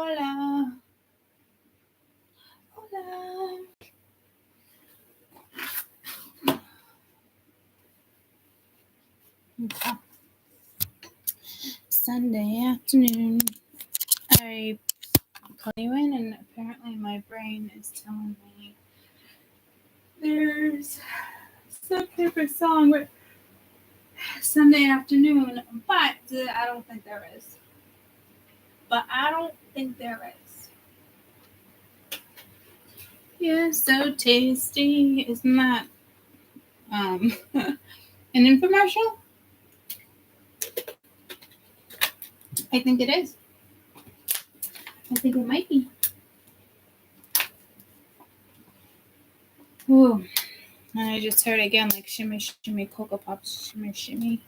Hola. Hola. Okay. Sunday afternoon. I call you in, and apparently my brain is telling me there's some type of song with Sunday afternoon, but I don't think there is. Yeah, so tasty. Isn't that an infomercial? I think it is. I think it might be. Ooh. And I just heard again, like shimmy, shimmy, Cocoa Pops, shimmy, shimmy.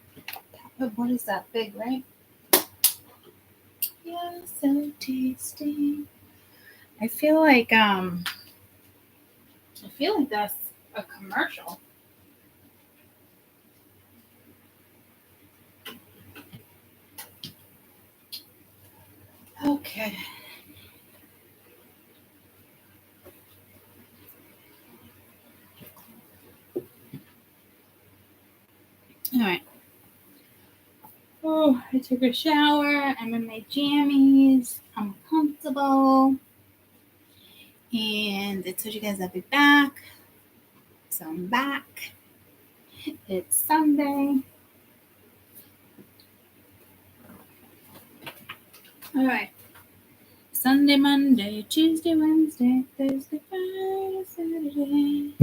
What is that? Big, right? Yeah, so tasty. I feel like that's a commercial. Okay. All right. Oh, I took a shower. I'm in my jammies. I'm comfortable. And I told you guys I'd be back. So I'm back. It's Sunday. All right. Sunday, Monday, Tuesday, Wednesday, Thursday, Friday, Saturday.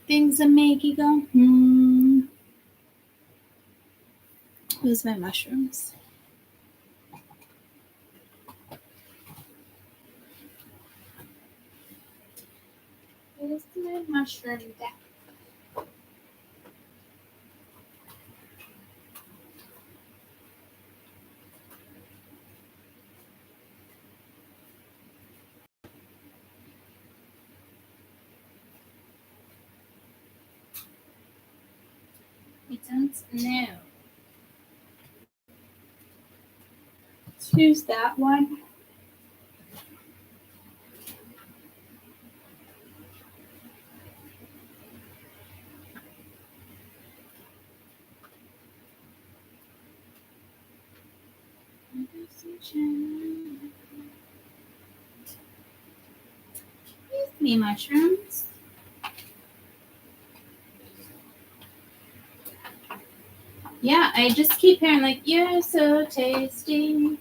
Things that make you go, Where's my mushrooms? Where's my mushroom deck? I don't know. Choose that one. Excuse me, mushrooms. Yeah, I just keep hearing like, you're so tasty.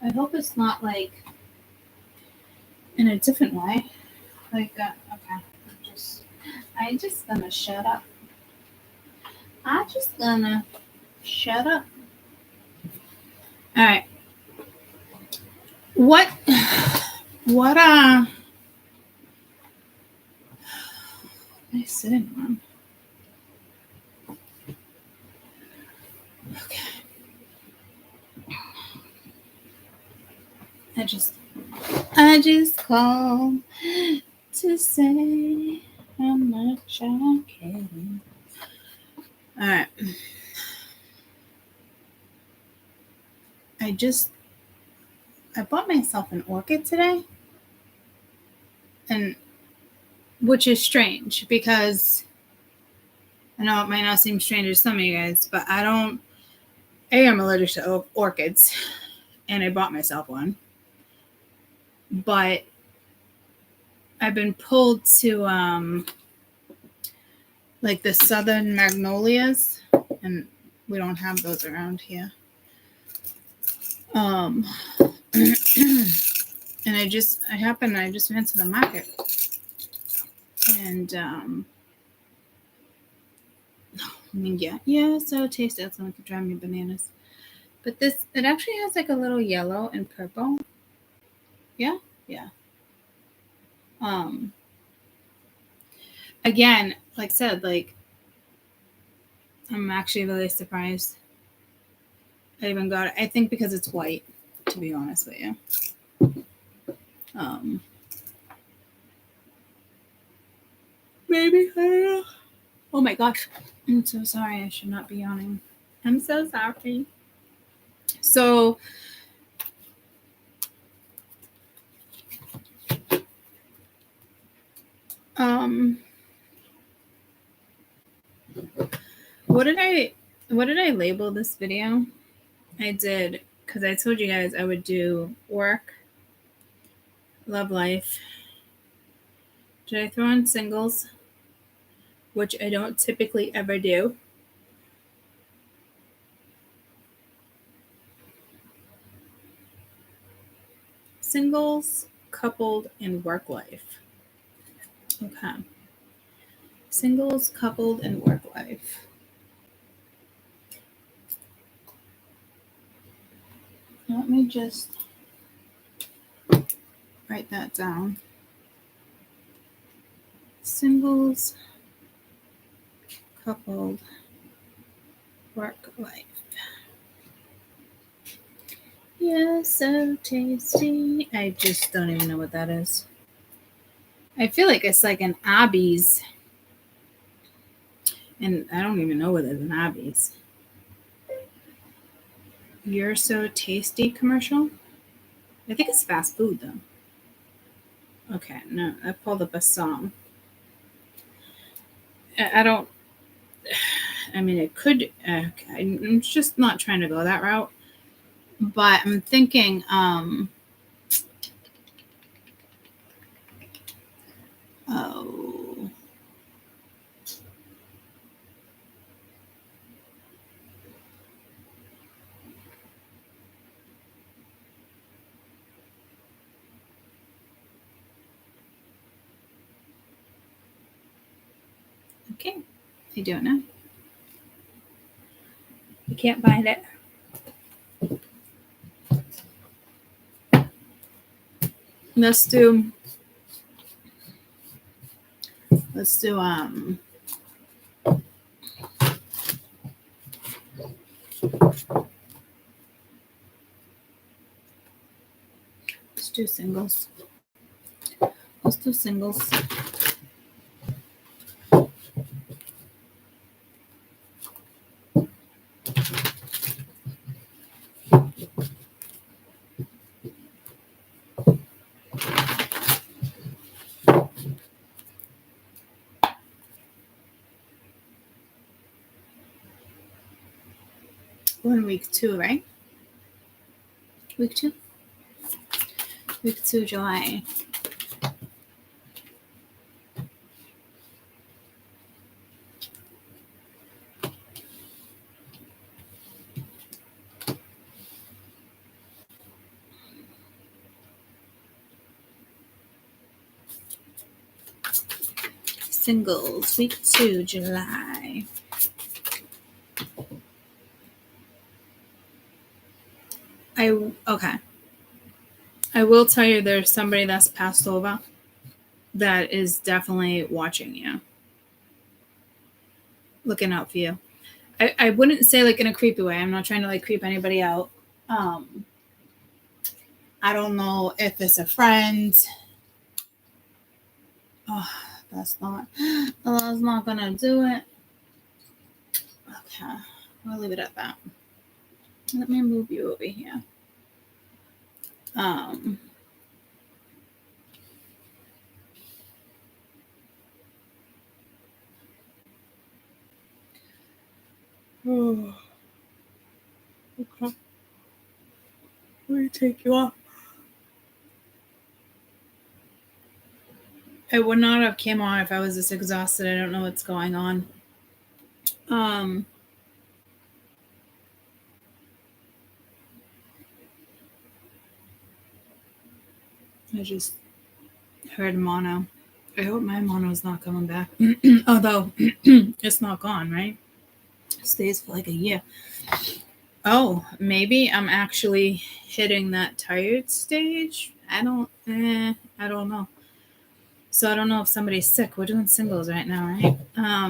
I hope it's not like in a different way. Like, okay. I just gonna shut up. I'm just gonna shut up. All right. What am I sitting on? Okay. I just called to say how much I care. All right. I bought myself an orchid today, and which is strange because I know it might not seem strange to some of you guys, but I'm allergic to orchids, and I bought myself one. But I've been pulled to like the southern magnolias, and we don't have those around here. And I just went to the market, and so tasty. That's gonna drive me bananas. But it actually has like a little yellow and purple. Yeah. Again, like I said, like I'm actually really surprised I even got it. I think because it's white, to be honest with you. my gosh. I'm so sorry. I should not be yawning. I'm so sorry. So, what did I label this video? I did, because I told you guys I would do work, love life. Did I throw in singles? Which I don't typically ever do. Singles, coupled, and work life. Okay. Singles, coupled, and work life. Let me just write that down. Singles, coupled, work life. Yeah, so tasty. I just don't even know what that is. I feel like it's like an Abby's. And I don't even know what is an Abby's. You're so tasty commercial? I think it's fast food though. Okay, no, I pulled up a song. I mean, it could, okay, I'm just not trying to go that route. But I'm thinking, oh. Okay, I don't know. You can't find it. Let's do let's do singles. Let's do singles. We're in week 2, right? Week 2? Week 2, July. Singles, week 2, July. Okay. I will tell you there's somebody that's passed over that is definitely watching you. Looking out for you. I wouldn't say like in a creepy way. I'm not trying to like creep anybody out. I don't know if it's a friend. Oh, that's not gonna do it. Okay, I'll leave it at that. Let me move you over here. Oh, okay. Let me take you off. I would not have came on if I was this exhausted. I don't know what's going on. I just heard mono. I hope my mono is not coming back. Although it's not gone, right? It stays for like a year. Oh, maybe I'm actually hitting that tired stage. I don't know. So I don't know if somebody's sick. We're doing singles right now, right? I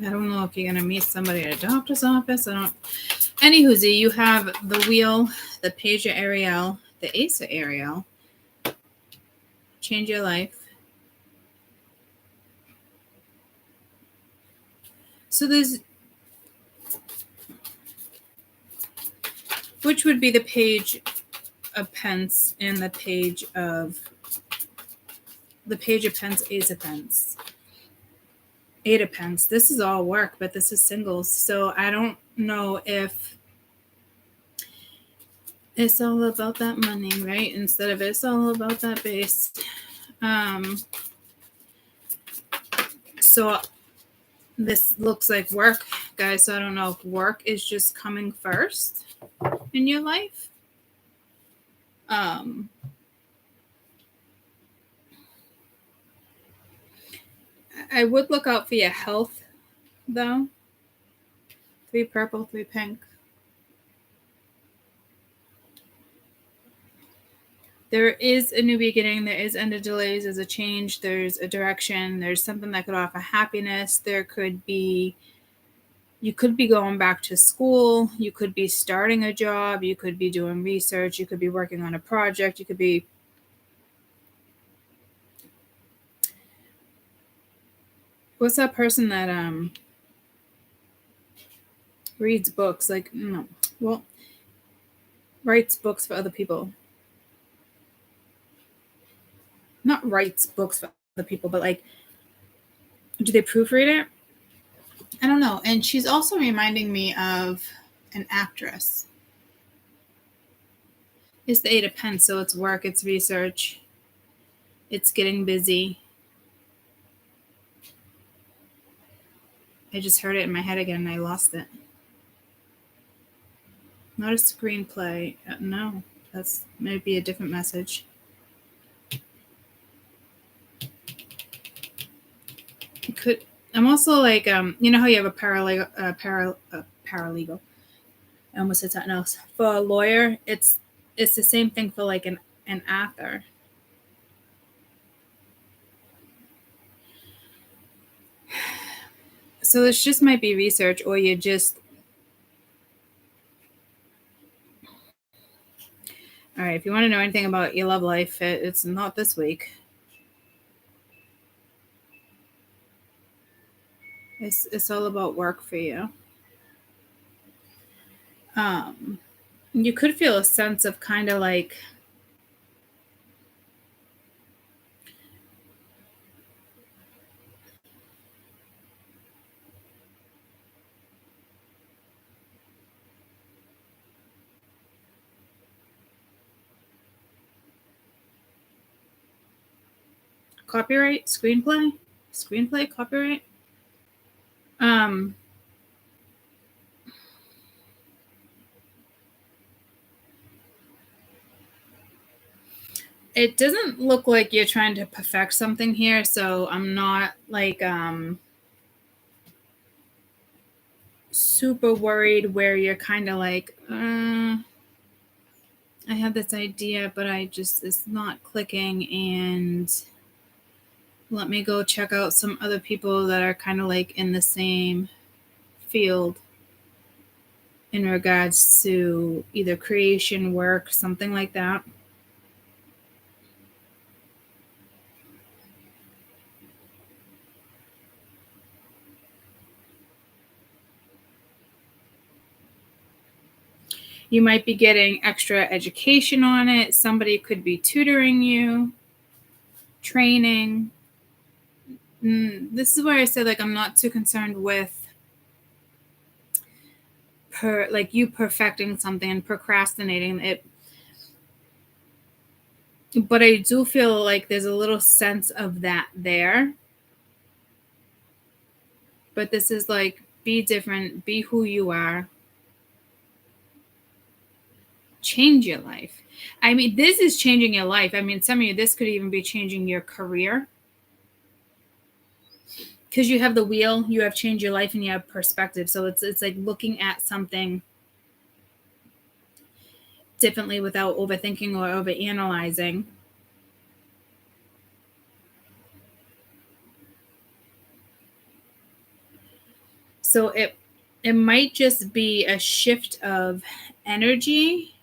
don't know if you're gonna meet somebody at a doctor's office. Anywho, you have the wheel, the page of Ariel, the ace of Ariel, change your life. So there's, which would be the Page of Pence and the Page of Pence, Ace of Pence, Eight of Pence. This is all work, but this is singles. So I don't know if it's all about that money, right? Instead of it's all about that base. So this looks like work, guys. So I don't know if work is just coming first in your life. I would look out for your health, though. 3 purple, 3 pink. There is a new beginning. There is end of delays. There's a change. There's a direction. There's something that could offer happiness. There could be, you could be going back to school. You could be starting a job. You could be doing research. You could be working on a project. You could be, what's that person that reads books? Like, no, well, writes books for other people. Not writes books for other people, but like, do they proofread it? I don't know. And she's also reminding me of an actress. It's the 8 of Pence, so it's work, it's research, it's getting busy. I just heard it in my head again and I lost it. Not a screenplay. No, that's maybe a different message. It could. I'm also like, you know how you have a paralegal. I almost said something else. For a lawyer, it's the same thing for like an author. So this just might be research, or you just. All right, if you want to know anything about your love life, it's not this week. It's all about work for you. You could feel a sense of kind of like copyright, screenplay, copyright. It doesn't look like you're trying to perfect something here, so I'm not like super worried where you're kind of like, I have this idea, but it's not clicking, and let me go check out some other people that are kind of like in the same field in regards to either creation, work, something like that. You might be getting extra education on it. Somebody could be tutoring you, training. This is where I said, like, I'm not too concerned with you perfecting something and procrastinating it. But I do feel like there's a little sense of that there. But this is like, be different, be who you are. Change your life. I mean, this is changing your life. I mean, some of you, this could even be changing your career. Because you have the wheel, you have changed your life, and you have perspective. So it's like looking at something differently without overthinking or overanalyzing. So it might just be a shift of energy.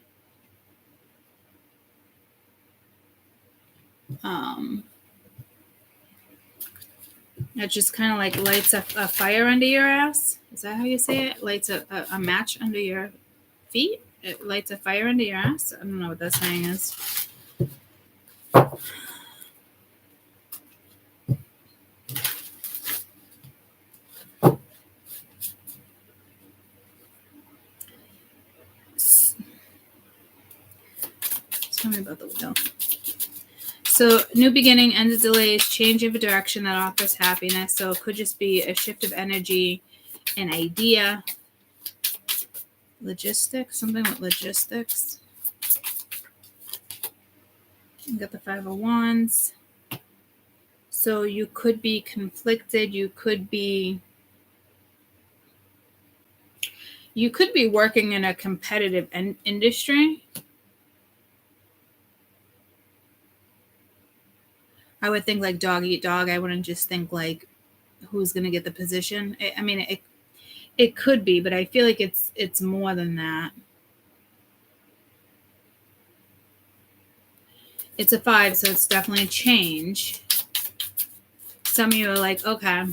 It just kind of like lights a fire under your ass. Is that how you say it? Lights a match under your feet? It lights a fire under your ass? I don't know what that saying is. Tell me about the wheel. So, new beginning, end of delays, change of a direction that offers happiness. So, it could just be a shift of energy, an idea, logistics, something with logistics. You got the Five of Wands. So, you could be conflicted. You could be working in a competitive industry. I would think like dog eat dog. I wouldn't just think like who's going to get the position. I mean, it could be, but I feel like it's more than that. It's a 5, so it's definitely a change. Some of you are like, okay,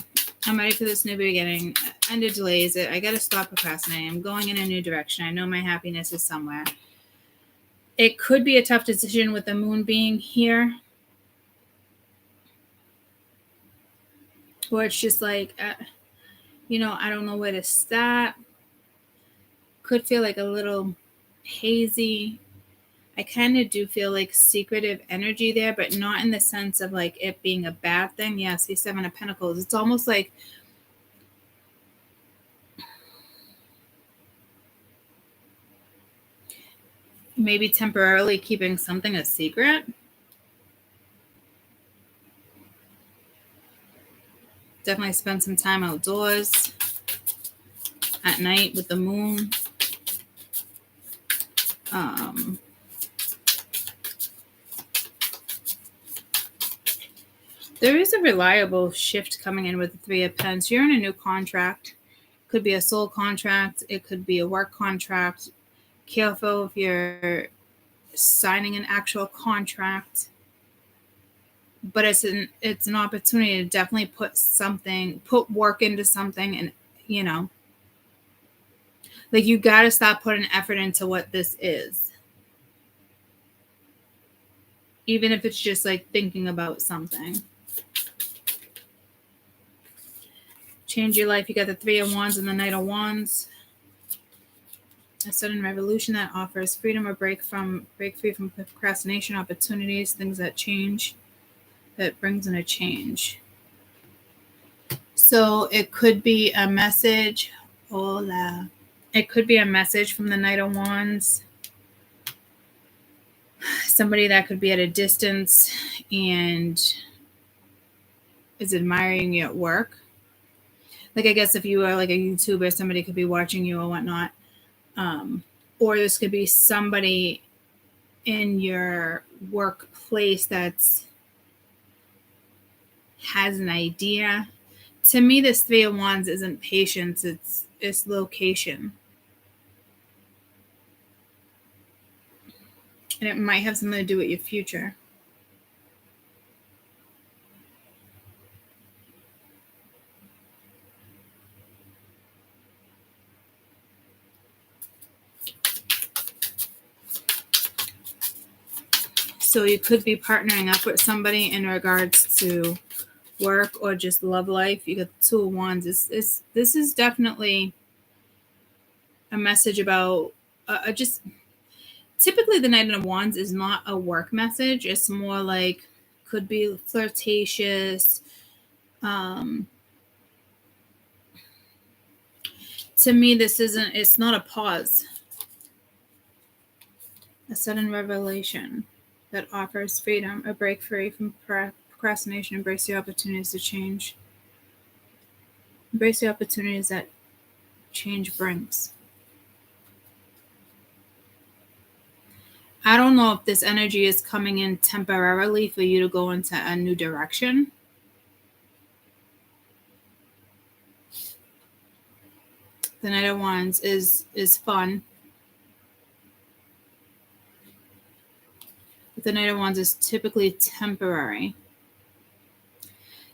I'm ready for this new beginning. End of delays. I got to stop procrastinating. I'm going in a new direction. I know my happiness is somewhere. It could be a tough decision with the moon being here. Or it's just like, I don't know where to start. Could feel like a little hazy. I kind of do feel like secretive energy there, but not in the sense of like it being a bad thing. Yeah, see, 7 of Pentacles. It's almost like maybe temporarily keeping something a secret. Definitely spend some time outdoors at night with the moon. There is a reliable shift coming in with the 3 of Pens. You're in a new contract. Could be a soul contract. It could be a work contract. Careful if you're signing an actual contract. But it's an opportunity to definitely put work into something, and like you got to stop putting effort into what this is. Even if it's just like thinking about something. Change your life. You got the 3 of Wands and the Knight of Wands. A sudden revolution that offers freedom or break free from procrastination, opportunities, things that change, that brings in a change. So it could be a message. Hola. It could be a message from the Knight of Wands. Somebody that could be at a distance and is admiring you at work. Like, I guess if you are like a YouTuber, somebody could be watching you or whatnot. Or this could be somebody in your workplace that's has an idea. To me, this 3 of Wands isn't patience, it's location. And it might have something to do with your future. So you could be partnering up with somebody in regards to work or just love life. You got the 2 of Wands. This is definitely a message about just typically the Knight of Wands is not a work message. It's more like could be flirtatious. To me, it's not a pause. A sudden revelation that offers freedom, a break free from procrastination, embrace the opportunities to change. Embrace the opportunities that change brings. I don't know if this energy is coming in temporarily for you to go into a new direction. The Knight of Wands is fun. The the Knight of Wands is typically temporary.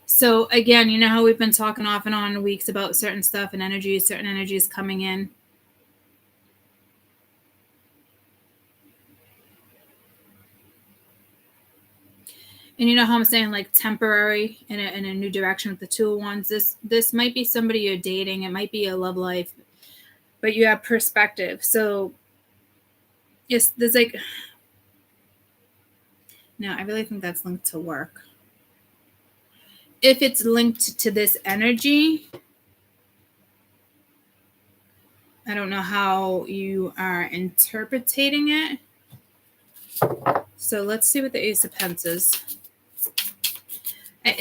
So again, you know how we've been talking off and on weeks about certain stuff and energies, certain energies coming in. And you know how I'm saying like temporary in a new direction with the Two of Wands. This might be somebody you're dating. It might be a love life, but you have perspective. So yes, there's like, no, I really think that's linked to work. If it's linked to this energy, I don't know how you are interpreting it. So let's see what the Ace of Pentacles is. I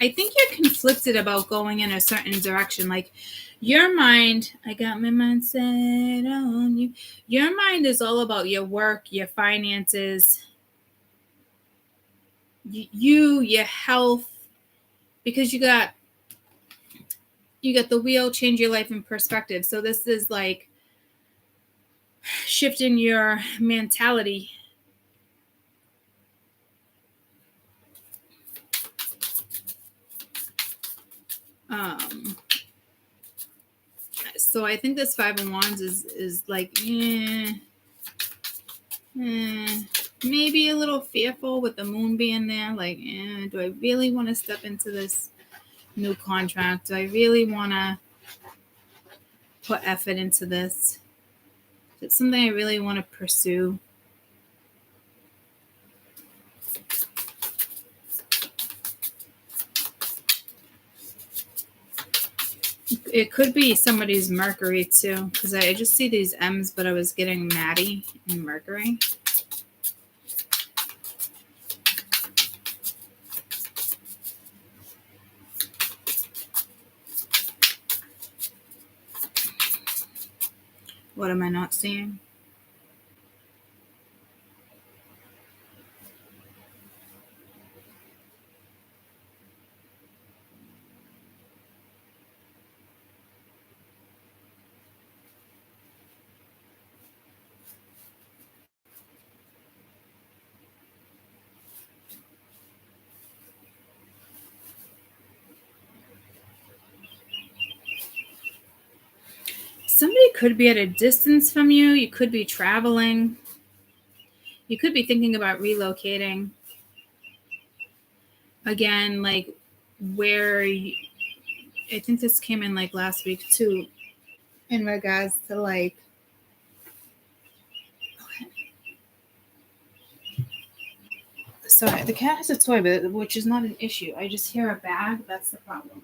think you're conflicted about going in a certain direction. Like your mind, I got my mindset on you. Your mind is all about your work, your finances, your health, because you got the wheel, change your life in perspective. So this is like shifting your mentality. So I think this Five of Wands is like, maybe a little fearful with the moon being there. Like, do I really want to step into this new contract? Do I really want to put effort into this? Is it something I really want to pursue? It could be somebody's Mercury too, because I just see these M's, but I was getting Maddie and Mercury. What am I not seeing? Somebody could be at a distance from you. You could be traveling. You could be thinking about relocating. Again, like I think this came in like last week too, in regards to like, okay. Sorry, the cat has a toy, which is not an issue. I just hear a bag. That's the problem.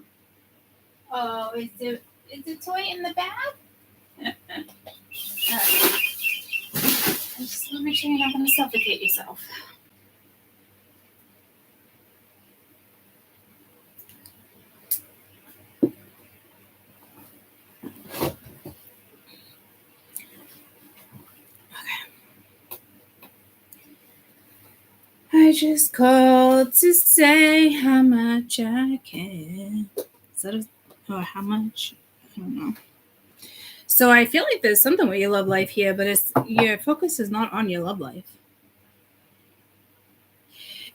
Oh, is the toy in the bag? All right. Just want to make sure you're not going to suffocate yourself. I just called to say how much I care. Is that how much? I don't know. So I feel like there's something with your love life here, but your focus is not on your love life.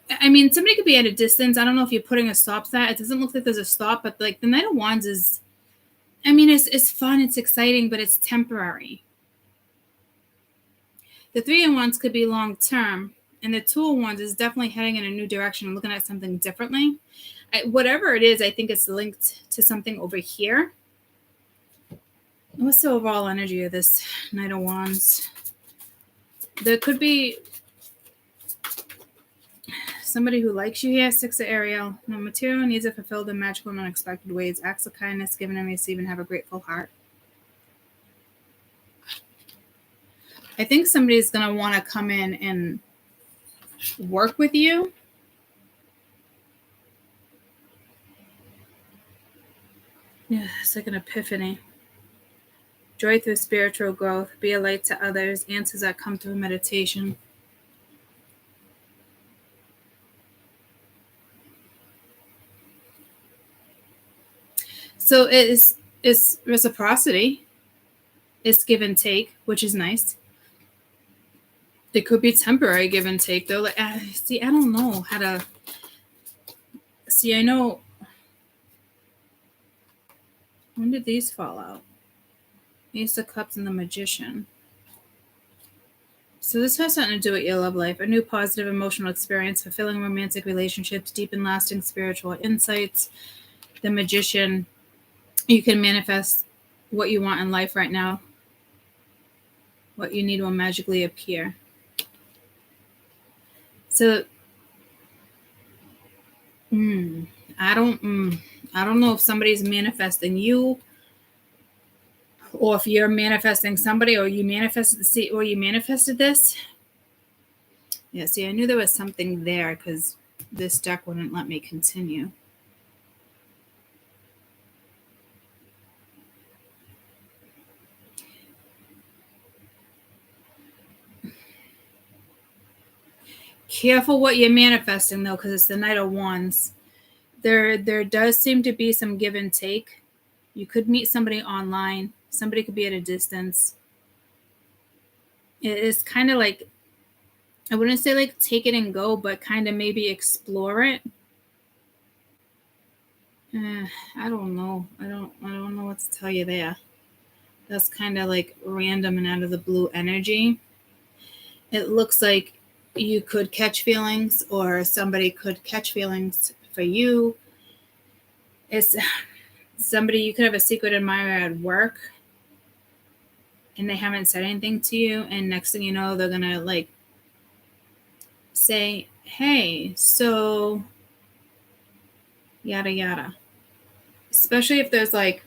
I mean, somebody could be at a distance. I don't know if you're putting a stop to that. It doesn't look like there's a stop, but like the Knight of Wands is, I mean, it's fun, it's exciting, but it's temporary. The Three of Wands could be long term, and the Two of Wands is definitely heading in a new direction, looking at something differently. Whatever it is, I think it's linked to something over here. What's the overall energy of this Knight of Wands? There could be somebody who likes you here. Six of Ariel. No material needs are fulfilled in magical and unexpected ways. Acts of kindness given and received, and have a grateful heart. I think somebody's going to want to come in and work with you. Yeah, it's like an epiphany. Joy through spiritual growth. Be a light to others. Answers that come through meditation. So it's reciprocity. It's give and take, which is nice. It could be temporary give and take though. Like, see, I don't know how to. See, I know. When did these fall out? Ace of Cups and the Magician. So this has something to do with your love life. A new positive emotional experience, fulfilling romantic relationships, deep and lasting spiritual insights. The Magician. You can manifest what you want in life right now. What you need will magically appear. So, I don't know if somebody's manifesting you, or if you're manifesting somebody, or you manifested this. Yeah, see, I knew there was something there because this deck wouldn't let me continue. Careful what you're manifesting though, because it's the Knight of Wands. There does seem to be some give and take. You could meet somebody online. Somebody could be at a distance. It is kind of like, I wouldn't say like take it and go, but kind of maybe explore it. I don't know. I don't know what to tell you there. That's kind of like random and out of the blue energy. It looks like you could catch feelings, or somebody could catch feelings for you. It's somebody, you could have a secret admirer at work and they haven't said anything to you, and next thing you know, they're gonna like say, hey, so yada yada. Especially if there's like,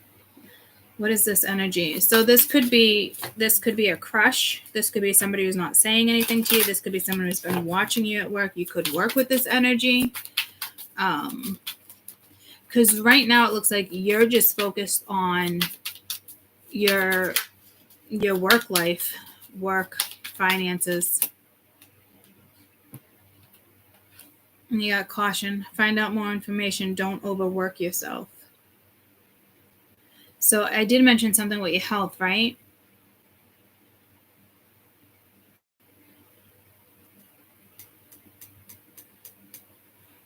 what is this energy? So this could be a crush. This could be somebody who's not saying anything to you. This could be someone who's been watching you at work. You could work with this energy. Because right now it looks like you're just focused on your work life, work, finances. And you got caution. Find out more information. Don't overwork yourself. So I did mention something with your health, right?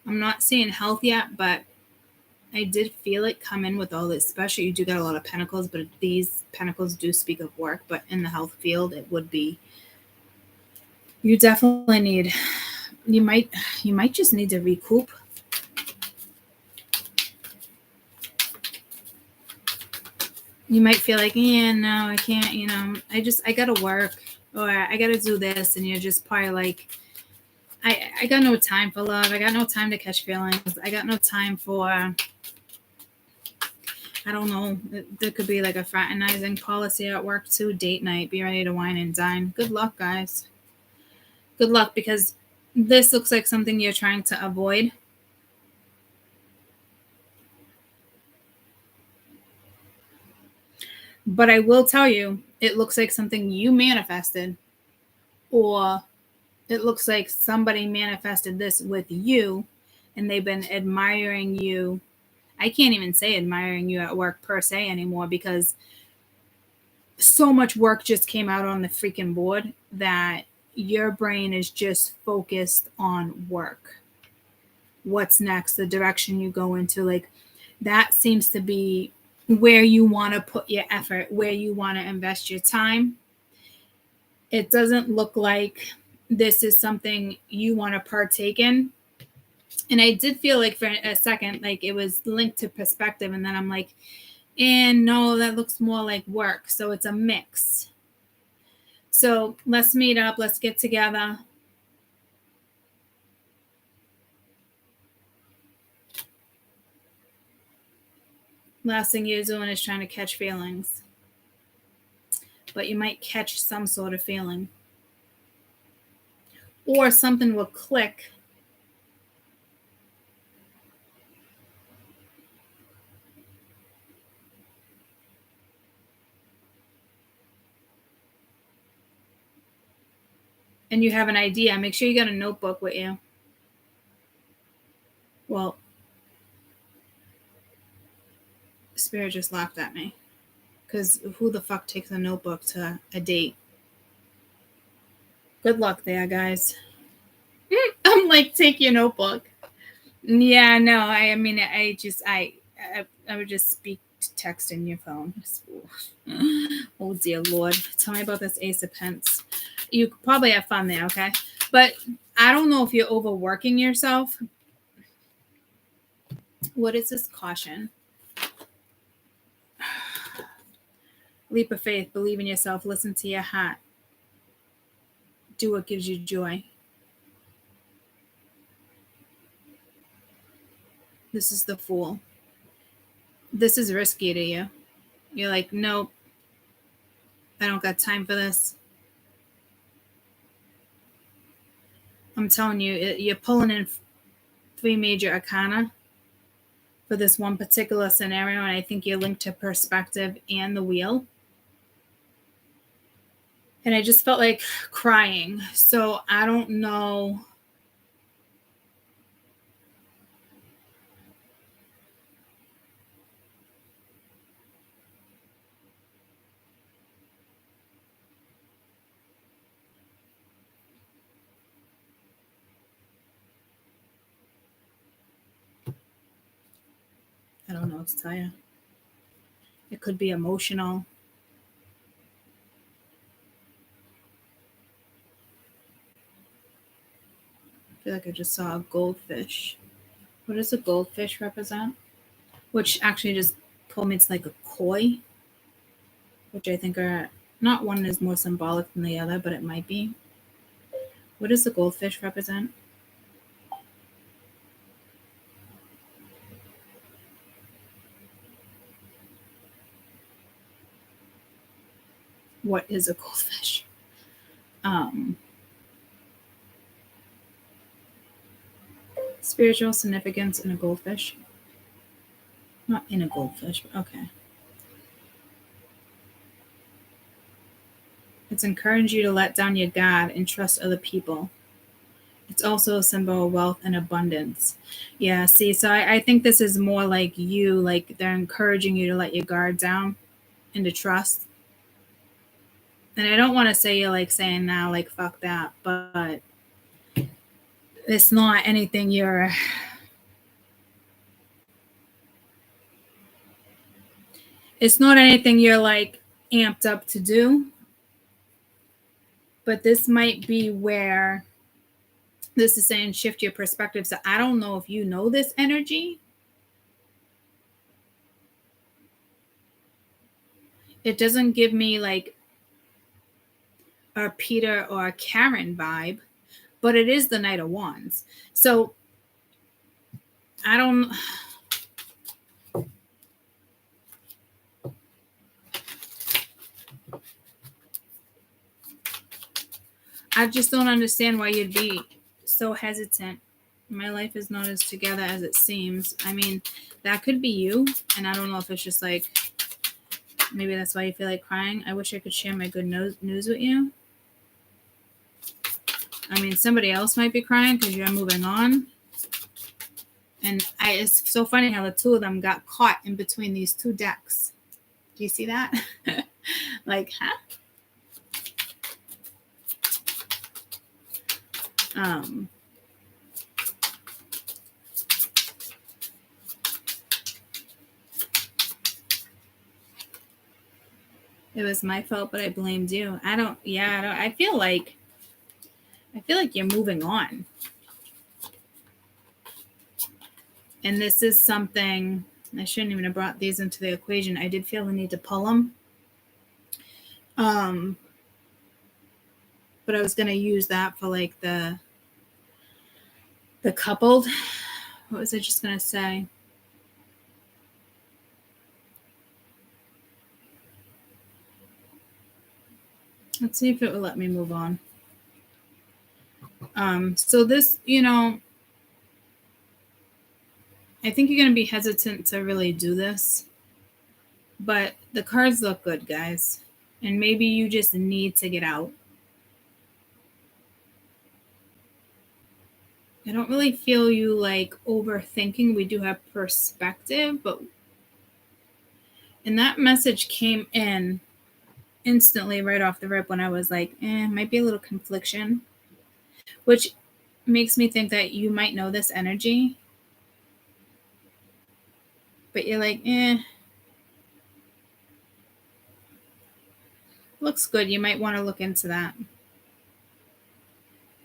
I'm not seeing health yet, but I did feel it come in with all this, especially you do got a lot of pentacles, but these pentacles do speak of work, but in the health field, it would be, you definitely need, you might just need to recoup. You might feel like, yeah, no, I can't, I gotta work, or I gotta do this. And you're just probably like, I got no time for love. I got no time to catch feelings. I got no time for, I don't know. There could be like a fraternizing policy at work too. Date night. Be ready to wine and dine. Good luck, guys. Good luck, because this looks like something you're trying to avoid. But I will tell you, it looks like something you manifested, or it looks like somebody manifested this with you and they've been admiring you. I can't even say admiring you at work per se anymore, because so much work just came out on the freaking board that your brain is just focused on work. What's next? The direction you go into, like that seems to be where you want to put your effort, where you want to invest your time. It doesn't look like this is something you want to partake in. And I did feel like for a second, like it was linked to perspective. And then I'm like, and no, that looks more like work. So it's a mix. So let's meet up. Let's get together. Last thing you're doing is trying to catch feelings. But you might catch some sort of feeling. Or something will click. And you have an idea. Make sure you got a notebook with you. Well, Spirit just laughed at me. Because who the fuck takes a notebook to a date? Good luck there, guys. I'm like, take your notebook. Yeah, no, I mean, I would just speak to text in your phone. Oh dear Lord, tell me about this Ace of Pence. You probably have fun there, okay? But I don't know if you're overworking yourself. What is this caution? Leap of faith, believe in yourself, listen to your heart. Do what gives you joy. This is the Fool. This is risky to you. You're like, nope, I don't got time for this. I'm telling you, you're pulling in 3 major arcana for this one particular scenario, and I think you're linked to perspective and the wheel. And I just felt like crying. So I don't know. I don't know what to tell you. It could be emotional. I feel like I just saw a goldfish. What does a goldfish represent? Which actually just told me it's like a koi, which I think are not one is more symbolic than the other, but it might be. What does the goldfish represent? What is a goldfish? Spiritual significance in a goldfish. Not in a goldfish, but okay. It's encouraging you to let down your guard and trust other people. It's also a symbol of wealth and abundance. Yeah, see, so I think this is more like you, like they're encouraging you to let your guard down and to trust. And I don't want to say you're like saying now, like, fuck that, but it's not anything you're. It's not anything you're like amped up to do. But this might be where this is saying shift your perspective. So I don't know if you know this energy. It doesn't give me like a Peter or a Karen vibe, but it is the Knight of Wands. So I don't. I just don't understand why you'd be so hesitant. My life is not as together as it seems. I mean, that could be you, and I don't know if it's just like maybe that's why you feel like crying. I wish I could share my good news with you. I mean, somebody else might be crying because you're moving on. And it's so funny how the two of them got caught in between these two decks. Do you see that? Like, huh? It was my fault, but I blamed you. I feel like you're moving on. And this is something, I shouldn't even have brought these into the equation. I did feel the need to pull them. But I was going to use that for like the coupled. What was I just going to say? Let's see if it will let me move on. So this, I think you're going to be hesitant to really do this. But the cards look good, guys. And maybe you just need to get out. I don't really feel you like overthinking. We do have perspective, but and that message came in instantly right off the rip when I was like, might be a little confliction, which makes me think that you might know this energy, but you're like, looks good. You might want to look into that.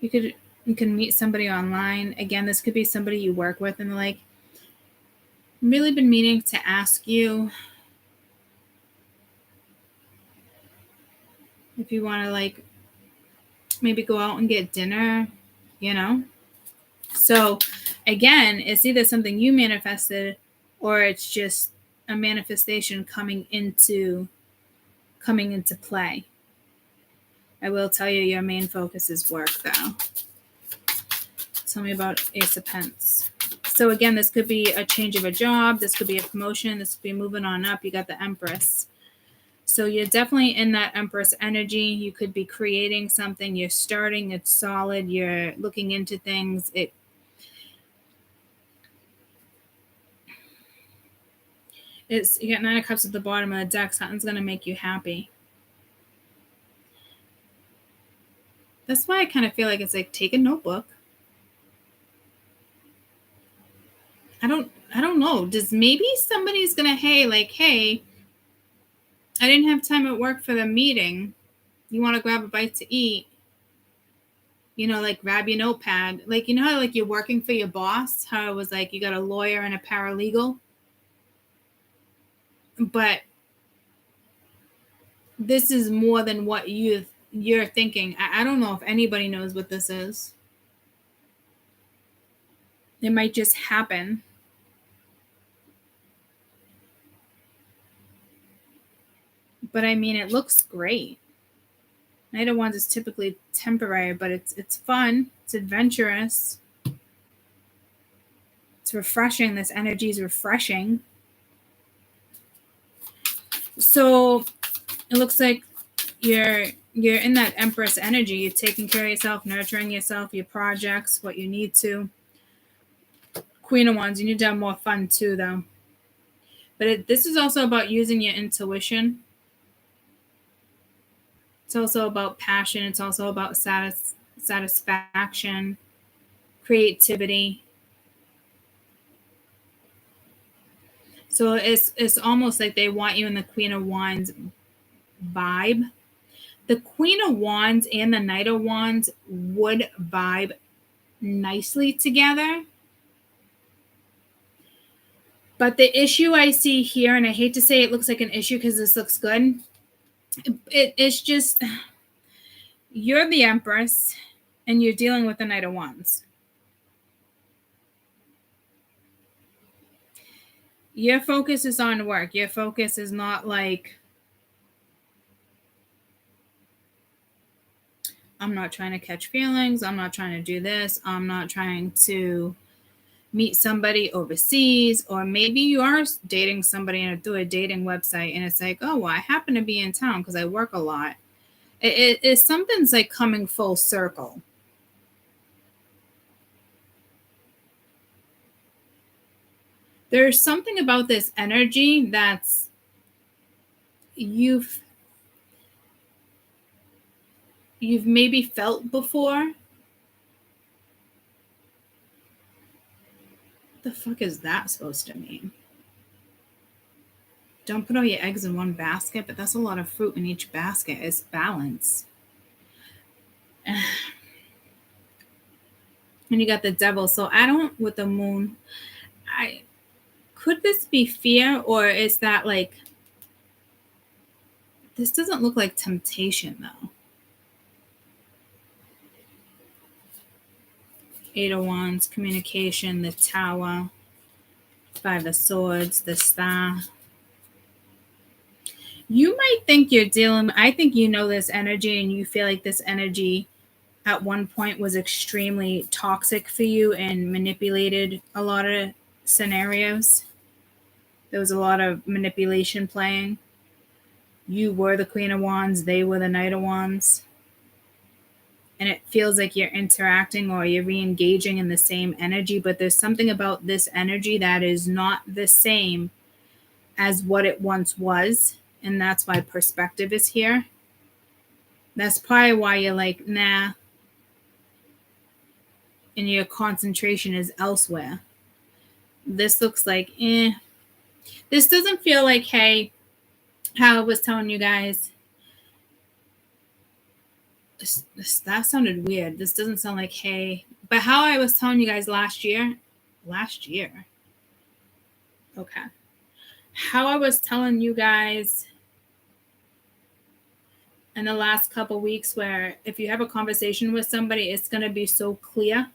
You can meet somebody online. Again, this could be somebody you work with and they're like, really been meaning to ask you if you want to like maybe go out and get dinner, you know? So again, it's either something you manifested or it's just a manifestation coming into play. I will tell you your main focus is work though. Tell me about Ace of Pence. So again, this could be a change of a job. This could be a promotion. This could be moving on up. You got the Empress. So you're definitely in that Empress energy. You could be creating something. You're starting. It's solid. You're looking into things. You got Nine of Cups at the bottom of the deck. Something's going to make you happy. That's why I kind of feel like it's like, take a notebook. I don't know. Does maybe somebody's going to, hey, I didn't have time at work for the meeting. You want to grab a bite to eat? You know, like grab your notepad. Like, you know how like you're working for your boss? How it was like you got a lawyer and a paralegal? But this is more than what you're thinking. I don't know if anybody knows what this is. It might just happen. But I mean, it looks great. Knight of Wands is typically temporary, but it's fun. It's adventurous. It's refreshing. This energy is refreshing. So it looks like you're in that Empress energy. You're taking care of yourself, nurturing yourself, your projects, what you need to. Queen of Wands, you need to have more fun too, though. But this is also about using your intuition. It's also about passion. It's also about satisfaction, creativity. So it's almost like they want you in the Queen of Wands vibe. The Queen of Wands and the Knight of Wands would vibe nicely together. But the issue I see here, and I hate to say it looks like an issue because this looks good, it's just you're the Empress and you're dealing with the Knight of Wands. Your focus is on work. Your focus is not like, I'm not trying to catch feelings. I'm not trying to do this. I'm not trying to meet somebody overseas. Or maybe you are dating somebody through a dating website and it's like, oh, well, I happen to be in town because I work a lot. It's something's like coming full circle. There's something about this energy that's you've maybe felt before. The fuck is that supposed to mean? Don't put all your eggs in one basket, but that's a lot of fruit in each basket. It's balance. And you got the Devil. So with the Moon, could this be fear, or is that like, this doesn't look like temptation though. Eight of Wands, communication, the Tower, Five of Swords, the Star. You might think I think you know this energy and you feel like this energy at one point was extremely toxic for you and manipulated a lot of scenarios. There was a lot of manipulation playing. You were the Queen of Wands, they were the Knight of Wands. And it feels like you're interacting or you're re-engaging in the same energy, but there's something about this energy that is not the same as what it once was. And that's why perspective is here. That's probably why you're like, nah, and your concentration is elsewhere. This looks like, This doesn't feel like, hey, how I was telling you guys. That sounded weird. This doesn't sound like, hey, but how I was telling you guys last year. Okay. How I was telling you guys in the last couple weeks, where if you have a conversation with somebody, it's going to be so clear.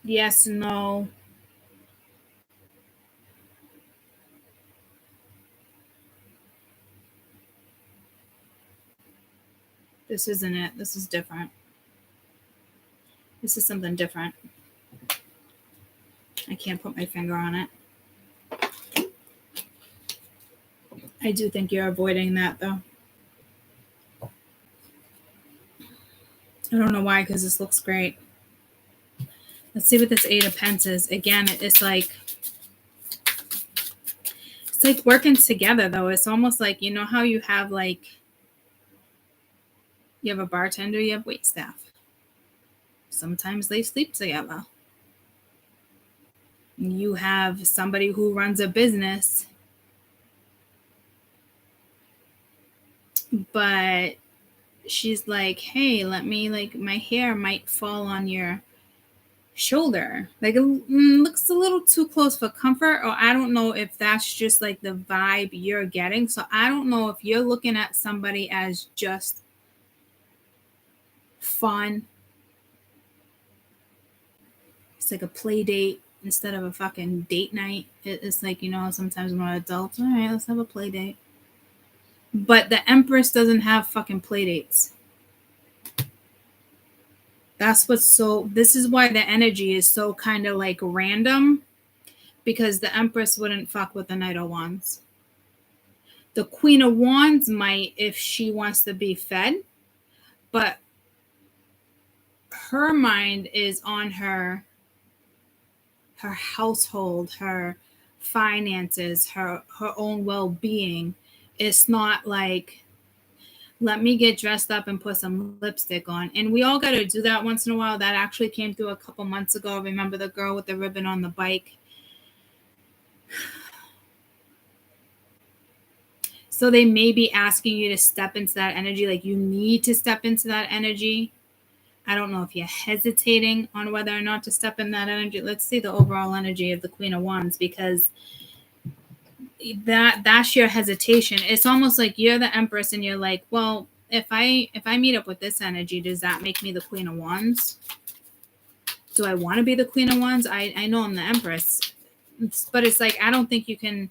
Yes, no. This isn't it. This is different. This is something different. I can't put my finger on it. I do think you're avoiding that, though. I don't know why, because this looks great. Let's see what this Eight of Pence is. Again, it's like working together, though. It's almost like, you know how you have like, you have a bartender, you have waitstaff. Sometimes they sleep together. You have somebody who runs a business, but she's like, hey, let me, like, my hair might fall on your shoulder. Like, it looks a little too close for comfort, or I don't know if that's just like the vibe you're getting. So I don't know if you're looking at somebody as just fun. It's like a play date instead of a fucking date night. It's like, you know, sometimes when we're adults, all right, let's have a play date. But the Empress doesn't have fucking play dates. That's what's so, this is why the energy is so kind of like random, because the Empress wouldn't fuck with the Knight of Wands. The Queen of Wands might if she wants to be fed, but her mind is on her household, her finances, her own well-being. It's not like, let me get dressed up and put some lipstick on. And we all got to do that once in a while. That actually came through a couple months ago. Remember the girl with the ribbon on the bike? So they may be asking you to step into that energy. Like, you need to step into that energy. I don't know if you're hesitating on whether or not to step in that energy. Let's see the overall energy of the Queen of Wands, because that's your hesitation. It's almost like you're the Empress and you're like, well, if I meet up with this energy, does that make me the Queen of Wands? Do I want to be the Queen of Wands? I know I'm the Empress, but it's like, I don't think you can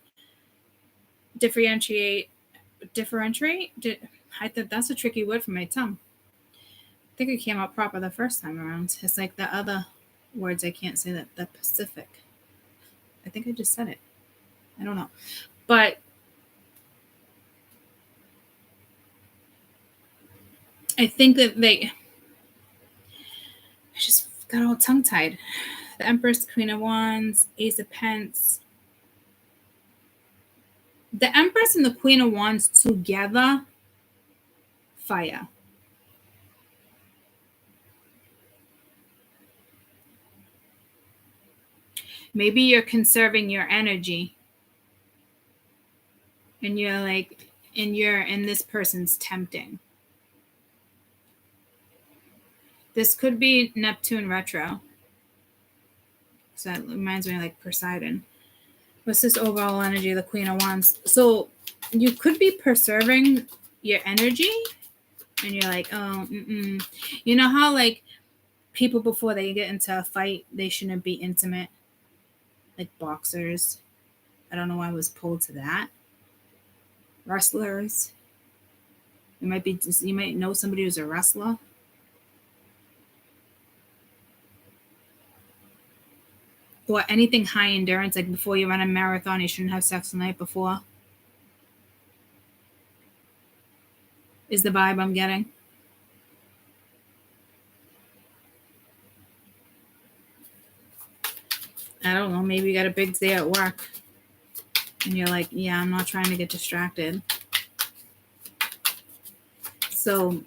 differentiate. I think that's a tricky word for my tongue. I think it came out proper the first time around. It's like the other words I can't say, that the Pacific. I think I just said it. I don't know. But I think that I just got all tongue-tied. The Empress, Queen of Wands, Ace of Pence. The Empress and the Queen of Wands together, fire. Maybe you're conserving your energy. And you're like, and this person's tempting. This could be Neptune retro. So that reminds me of like Poseidon. What's this overall energy of the Queen of Wands? So you could be preserving your energy, and you're like, oh, you know how like people before they get into a fight, they shouldn't be intimate, like boxers. I don't know why I was pulled to that. Wrestlers. You might know somebody who's a wrestler. Or anything high endurance, like before you run a marathon, you shouldn't have sex the night before. Is the vibe I'm getting. I don't know, maybe you got a big day at work and you're like, yeah, I'm not trying to get distracted. So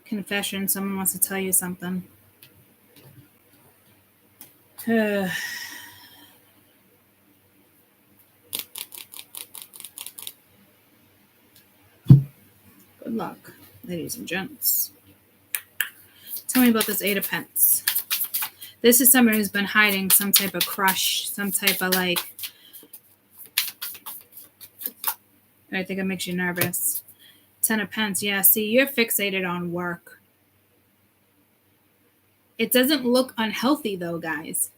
confession, someone wants to tell you something. Good luck, ladies and gents. Tell me about this Eight of Pentacles. This is someone who's been hiding some type of crush, some type of like, I think it makes you nervous. Ten of Pentacles. Yeah, see, you're fixated on work. It doesn't look unhealthy though, guys.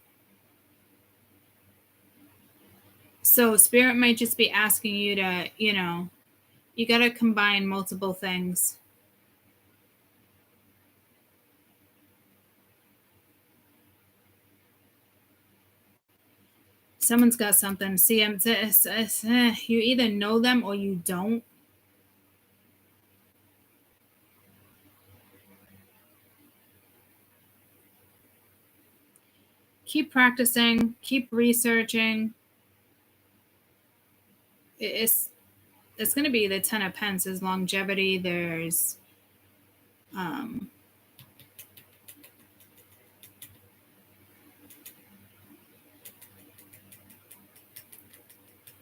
So Spirit might just be asking you to, you got to combine multiple things. Someone's got something. See, you either know them or you don't. Keep practicing. Keep researching. It's going to be the Ten of Pentacles. There's longevity. There's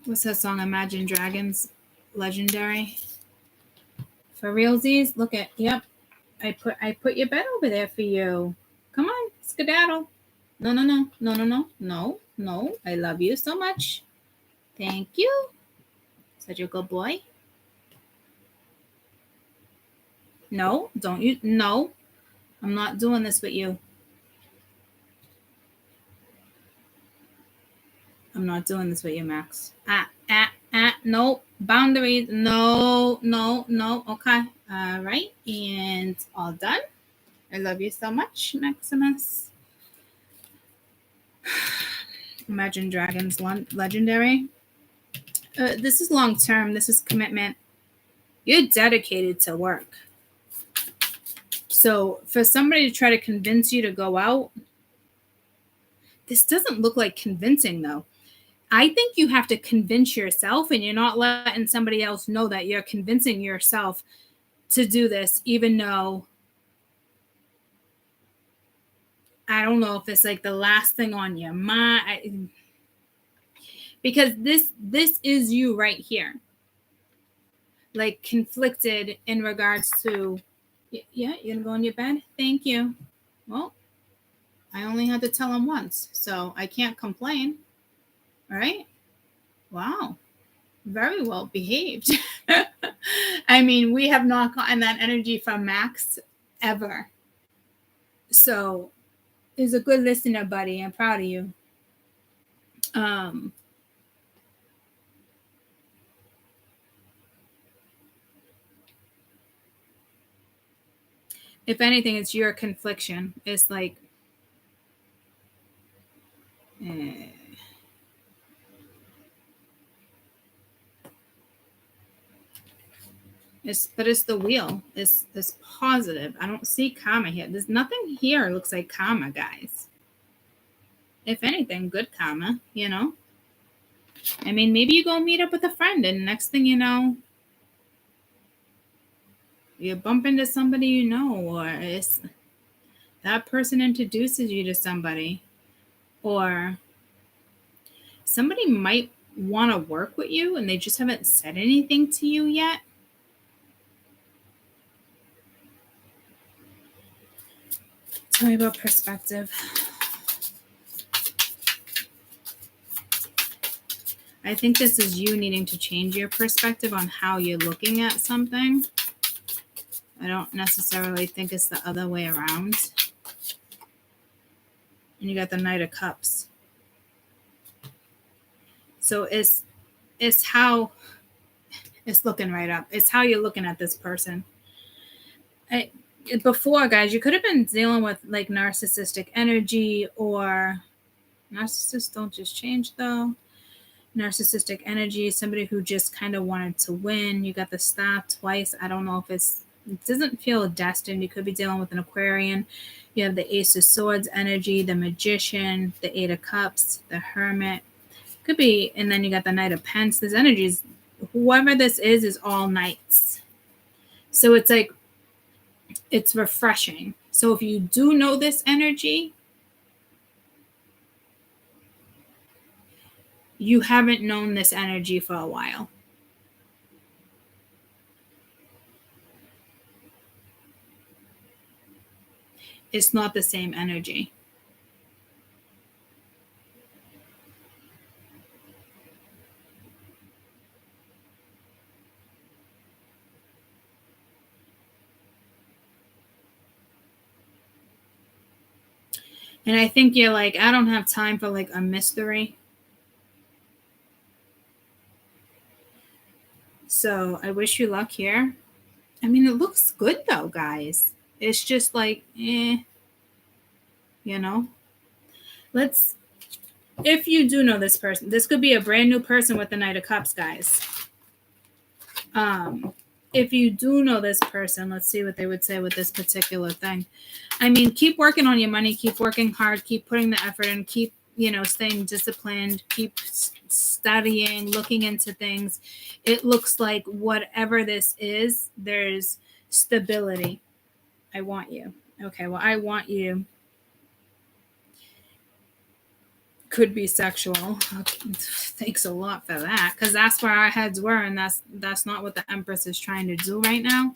what's that song? Imagine Dragons, legendary. For realsies, look at, yep. I put your bed over there for you. Come on, skedaddle. No. I love you so much. Thank you. Such a good boy. No, don't you? No, I'm not doing this with you. I'm not doing this with you, Max. No. Boundaries. No. Okay. All right. And all done. I love you so much, Maximus. Imagine Dragons, legendary. This is long term. This is commitment. You're dedicated to work. So for somebody to try to convince you to go out, this doesn't look like convincing though. I think you have to convince yourself, and you're not letting somebody else know that you're convincing yourself to do this, even though I don't know if it's like the last thing on your mind. Because this is you right here. Like conflicted in regards to, yeah, you're gonna go in your bed? Thank you. Well, I only had to tell him once, so I can't complain. All right. Wow. Very well behaved. I mean, we have not gotten that energy from Max ever. So he's a good listener, buddy. I'm proud of you. If anything, it's your confliction. It's like, it's the wheel. It's positive. I don't see karma here. There's nothing here looks like karma, guys. If anything, good karma, I mean, maybe you go meet up with a friend, and next thing you know, you bump into somebody you know, or it's that person introduces you to somebody, or somebody might want to work with you and they just haven't said anything to you yet. Tell me about perspective. I think this is you needing to change your perspective on how you're looking at something. I don't necessarily think it's the other way around. And you got the Knight of Cups. So it's how it's looking right up. It's how you're looking at this person. Before, guys, you could have been dealing with like narcissistic energy, or narcissists don't just change though. Narcissistic energy, somebody who just kind of wanted to win. You got the Star twice. I don't know if it doesn't feel destined. You could be dealing with an Aquarian. You have the Ace of Swords energy, the Magician, the Eight of Cups, the Hermit. Could be, and then you got the Knight of Pence. This energy is, whoever this is all knights. So it's like, it's refreshing. So if you do know this energy, you haven't known this energy for a while. It's not the same energy. And I think you're like, I don't have time for like a mystery. So I wish you luck here. I mean, it looks good though, guys. It's just like, you know. If you do know this person, this could be a brand new person with the Knight of Cups, guys. If you do know this person, let's see what they would say with this particular thing. I mean, keep working on your money, keep working hard, keep putting the effort in, keep, staying disciplined, keep studying, looking into things. It looks like whatever this is, there's stability. I want you. Okay, well, I want you. Could be sexual. Okay, thanks a lot for that, because that's where our heads were, and that's not what the Empress is trying to do right now.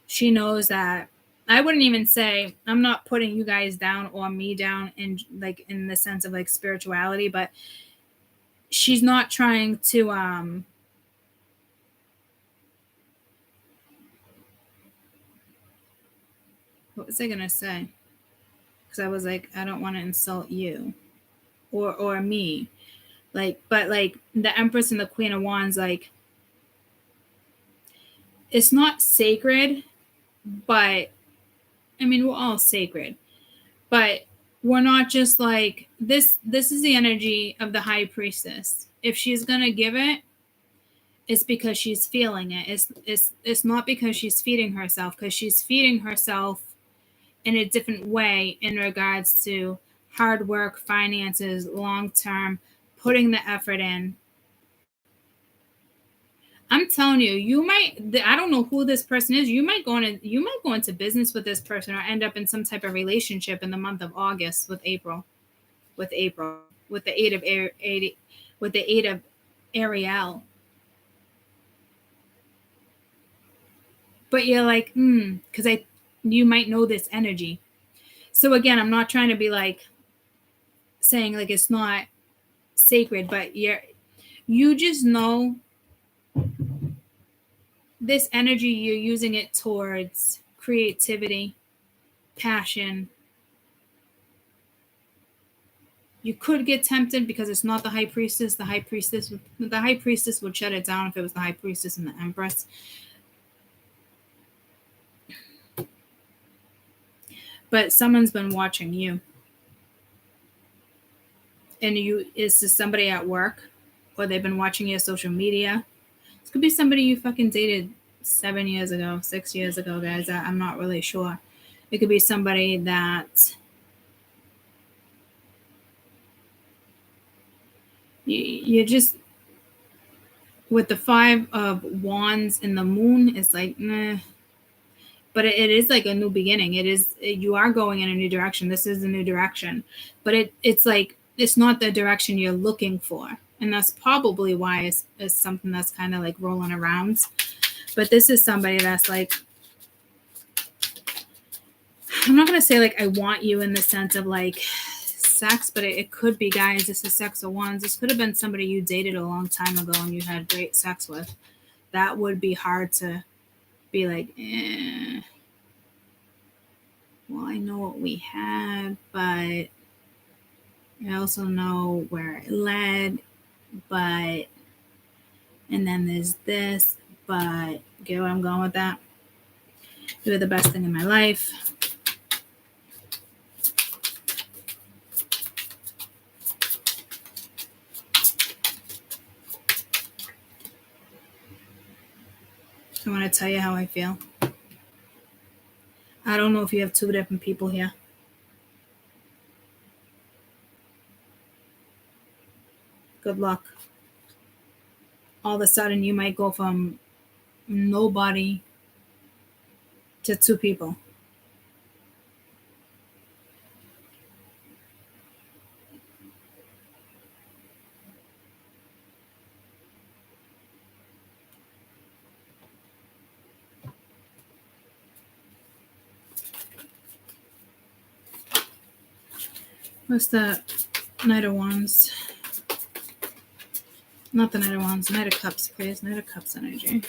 She knows that. I wouldn't even say, I'm not putting you guys down or me down in the sense of like spirituality, but she's not trying to what was I gonna say? Because I was like, I don't want to insult you or me. But the Empress and the Queen of Wands, like, it's not sacred, but I mean, we're all sacred, but we're not just like this. This is the energy of the High Priestess. If she's gonna give it, it's because she's feeling it. It's not because she's feeding herself, because she's feeding herself in a different way in regards to hard work, finances, long term, putting the effort in. I'm telling you, you might. I don't know who this person is. You might go into business with this person, or end up in some type of relationship in the month of August with April, with the eight of Ariel. But you're like, because you might know this energy. So again, I'm not trying to be like saying like it's not sacred, but you just know this energy, you're using it towards creativity, passion. You could get tempted because it's not the High Priestess. The High Priestess would shut it down if it was the High Priestess and the Empress. But someone's been watching you. And is this somebody at work, or they've been watching your social media? This could be somebody you fucking dated 7 years ago, 6 years ago, guys. I'm not really sure. It could be somebody that you just, with the Five of Wands and the Moon, it's like, meh. But it is like a new beginning. You are going in a new direction. This is a new direction. But it's like, it's not the direction you're looking for. And that's probably why it's something that's kind of like rolling around. But this is somebody that's like, I'm not going to say like I want you in the sense of like sex, but it could be, guys, this is Sex of Wands. This could have been somebody you dated a long time ago and you had great sex with. That would be hard to be like, well, I know what we had, but I also know where it led, but, and then there's this, but get where I'm going with that? You were the best thing in my life. I want to tell you how I feel. I don't know if you have two different people here. Good luck. All of a sudden, you might go from nobody to 2 people. What's the Knight of Wands? Not the Knight of Wands, Knight of Cups, please. Knight of Cups energy.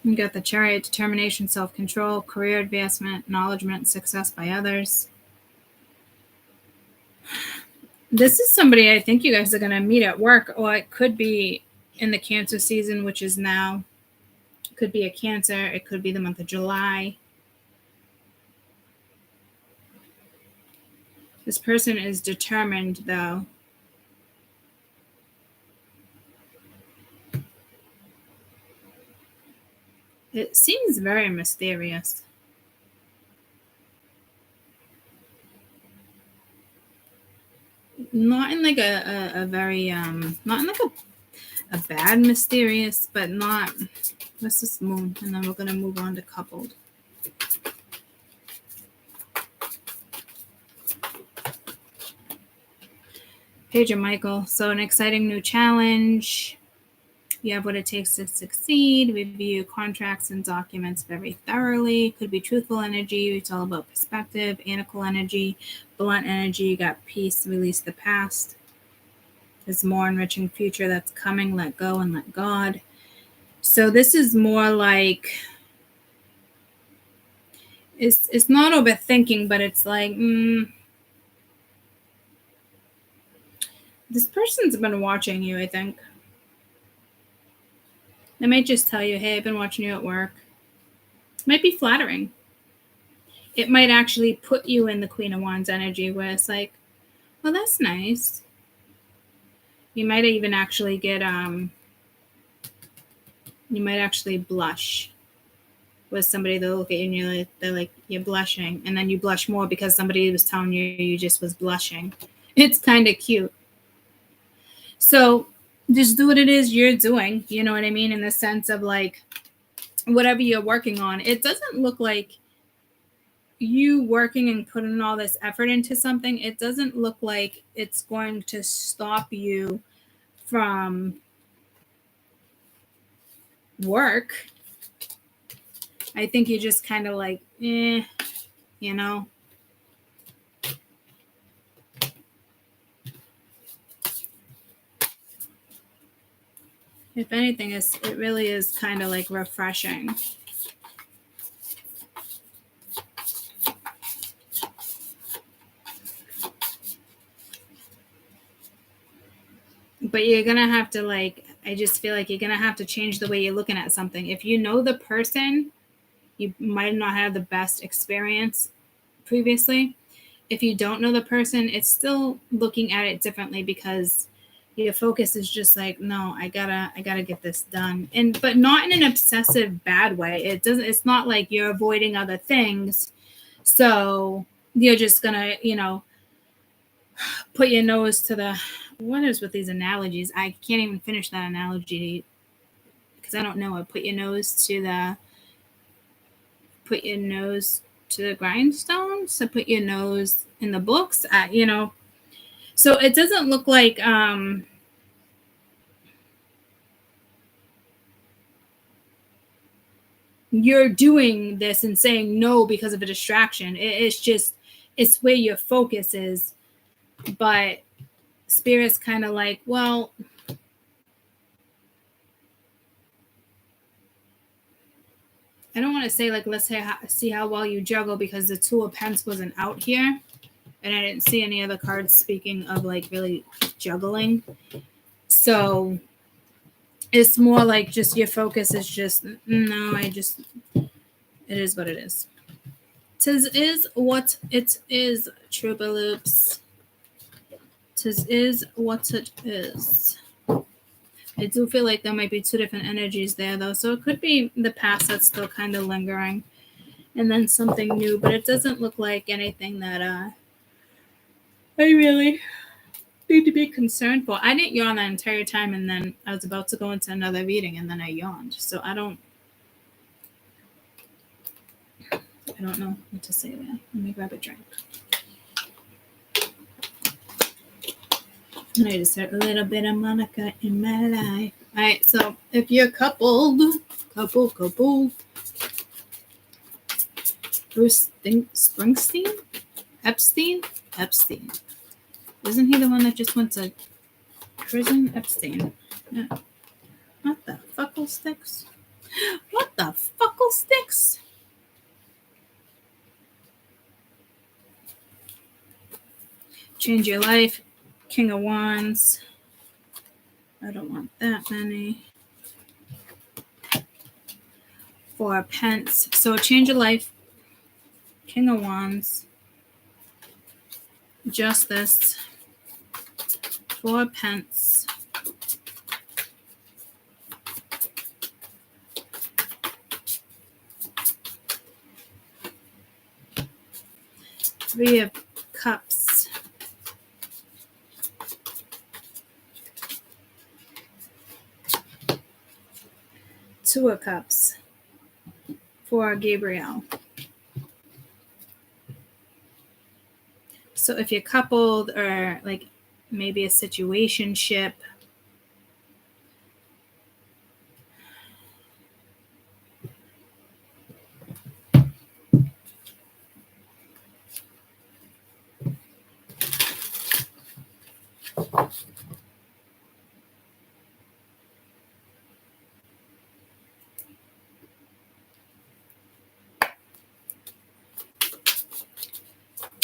You got the Chariot, determination, self-control, career advancement, acknowledgement, success by others. This is somebody I think you guys are going to meet at work, or it could be in the Cancer season, which is now. It could be a Cancer. It could be the month of July. This person is determined, though. It seems very mysterious. Not in like a very not in like a bad mysterious, but not. What's this Moon? And then we're gonna move on to coupled. Page of Michael. So an exciting new challenge. You have what it takes to succeed. Review contracts and documents very thoroughly. Could be truthful energy. It's all about perspective. Anacle energy. Blunt energy. You got peace. Release the past. There's more enriching future that's coming. Let go and let God. So this is more like, it's not overthinking, but it's like, this person's been watching you, I think. They might just tell you, hey, I've been watching you at work. It might be flattering. It might actually put you in the Queen of Wands energy where it's like, well, that's nice. You might even actually get, you might actually blush with somebody. They'll look at you and they're like, you're blushing. And then you blush more because somebody was telling you you just was blushing. It's kind of cute. So just do what it is you're doing, you know what I mean? In the sense of like, whatever you're working on, it doesn't look like you working and putting all this effort into something. It doesn't look like it's going to stop you from work. I think you're just kind of like, you know. If anything, it really is kind of like refreshing. But you're going to have to like, I just feel like you're going to have to change the way you're looking at something. If you know the person, you might not have the best experience previously. If you don't know the person, it's still looking at it differently because your focus is just like, no, I gotta get this done. But not in an obsessive bad way. It's not like you're avoiding other things. So you're just gonna, put your nose to the, what is with these analogies? I can't even finish that analogy because I don't know it. Put your nose to the grindstone. So put your nose in the books, So it doesn't look like you're doing this and saying no because of a distraction. It's where your focus is. But Spirit's kind of like, well, I don't want to say like, let's see how well you juggle, because the Two of Pence wasn't out here. And I didn't see any other cards speaking of like really juggling. So it's more like just your focus is just, no, it is what it is. 'Tis is what it is, Trouba Loops. 'Tis is what it is. I do feel like there might be two different energies there though. So it could be the past that's still kind of lingering. and then something new, but it doesn't look like anything that I really need to be concerned for. I didn't yawn that entire time, and then I was about to go into another reading, and then I yawned. So I don't know what to say there. Let me grab a drink. And I just had a little bit of Monica in my life. All right, so if you're coupled, Bruce Springsteen? Epstein? Isn't he the one that just went to prison? Epstein. Yeah. What the fuckle sticks? What the fuckle sticks? Change your life. King of Wands. I don't want that many. 4 pence. So change your life. King of Wands. Justice. 4 pence. Three of Cups. Two of Cups for Gabriel. So if you're coupled or like maybe a situationship,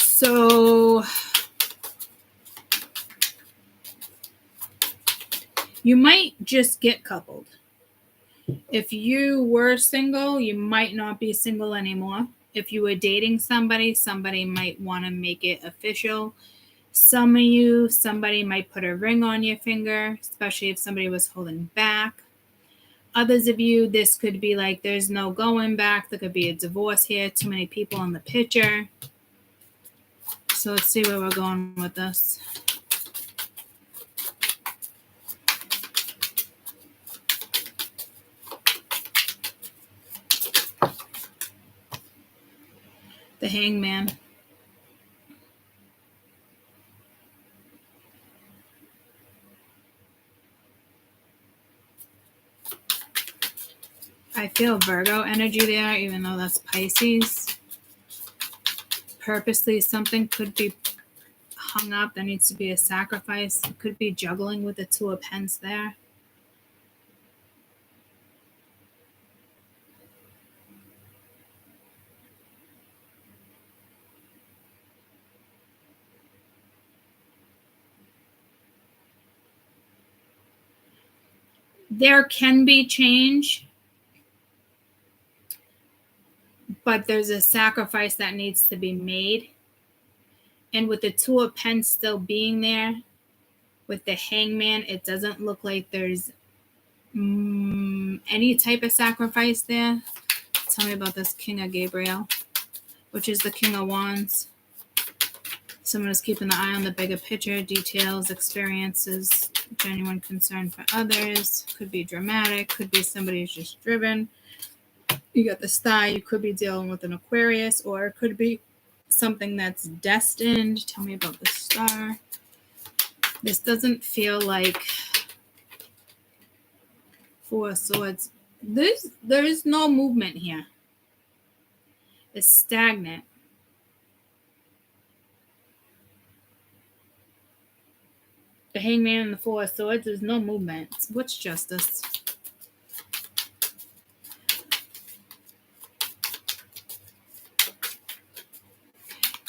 so you might just get coupled. If you were single, you might not be single anymore. If you were dating somebody might want to make it official. Some of you, somebody might put a ring on your finger, especially if somebody was holding back. Others of you, this could be like there's no going back. There could be a divorce here. Too many people in the picture. So let's see where we're going with this. The Hangman. I feel Virgo energy there, even though that's Pisces. Purposely, something could be hung up. There needs to be a sacrifice. It could be juggling with the Two of Pence there. There can be change, but there's a sacrifice that needs to be made. And with the Two of Pence still being there, with the Hangman, it doesn't look like there's any type of sacrifice there. Tell me about this King of Gabriel, which is the King of Wands. Someone is keeping the eye on the bigger picture, details, experiences, genuine concern for others. Could be dramatic. Could be somebody who's just driven. You got the Star. You could be dealing with an Aquarius, or it could be something that's destined. Tell me about the Star. This doesn't feel like Four of Swords. There is no movement here. It's stagnant. The Hangman and the Four of Swords, there's no movement. What's justice?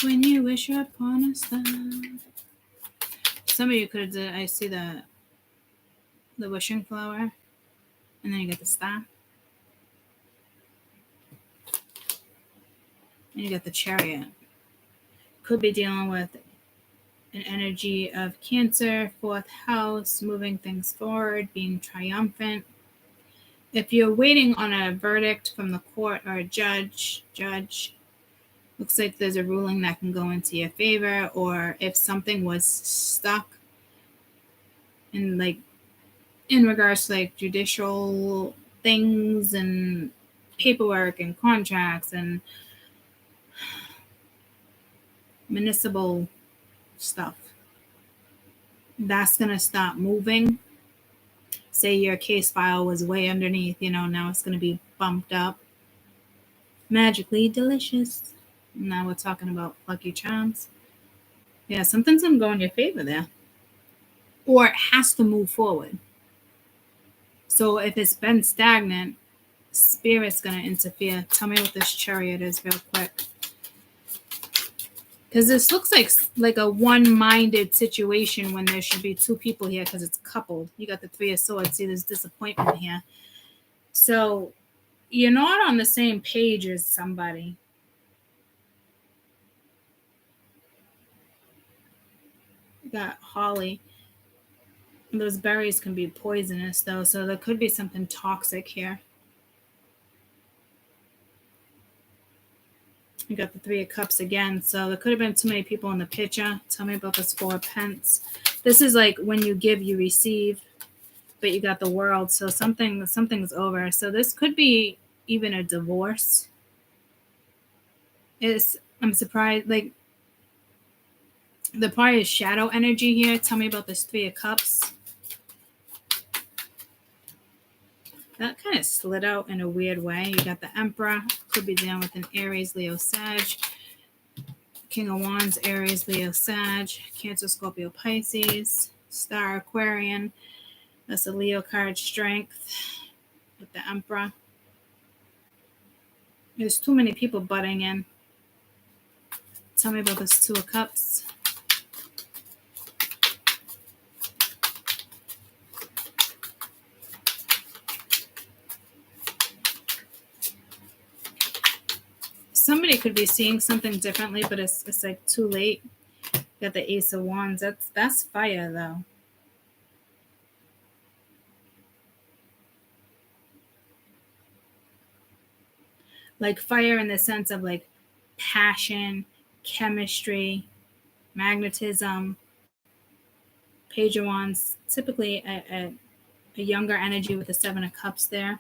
When you wish upon a star. Some of you could have, I see the wishing flower. And then you get the Star. And you got the Chariot. Could be dealing with an energy of Cancer, 4th house, moving things forward, being triumphant. if you're waiting on a verdict from the court or a judge, looks like there's a ruling that can go into your favor, or if something was stuck in regards to like judicial things and paperwork and contracts and municipal stuff, that's going to stop moving. Say your case file was way underneath, now it's going to be bumped up. Magically delicious. Now we're talking about Lucky Charms. Yeah, something's going to go in your favor there. Or it has to move forward. So if it's been stagnant, Spirit's going to interfere. Tell me what this Chariot is real quick. Because this looks like a one-minded situation when there should be two people here because it's coupled. You got the Three of Swords. See, there's disappointment here. So you're not on the same page as somebody. You got Holly. Those berries can be poisonous, though, so there could be something toxic here. You got the Three of Cups again, so there could have been too many people in the picture. Tell me about this Four of Pence. This is like when you give, you receive, but you got the World, so something's over. So this could be even a divorce. I'm surprised, like, the probably is shadow energy here. Tell me about this Three of Cups. That kind of slid out in a weird way. You got the Emperor. Could be dealing with an Aries, Leo, Sag. King of Wands, Aries, Leo, Sag. Cancer, Scorpio, Pisces. Star, Aquarian. That's a Leo card, Strength. With the Emperor. There's too many people butting in. Tell me about this Two of Cups. Somebody could be seeing something differently, but it's like too late. Got the Ace of Wands. That's fire, though. Like fire in the sense of like passion, chemistry, magnetism. Page of Wands, typically a younger energy with the Seven of Cups there.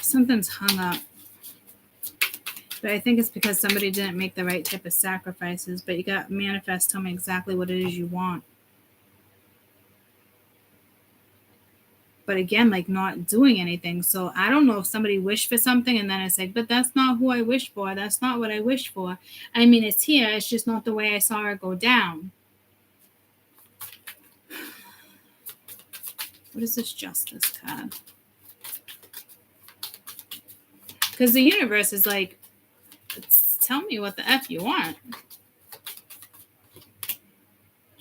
Something's hung up. But I think it's because somebody didn't make the right type of sacrifices. But you got manifest. Tell me exactly what it is you want. But again, like not doing anything. So I don't know if somebody wished for something and then it's like, but that's not who I wished for. That's not what I wished for. I mean, it's here. It's just not the way I saw it go down. What is this Justice card? Because the universe is like, tell me what the F you want.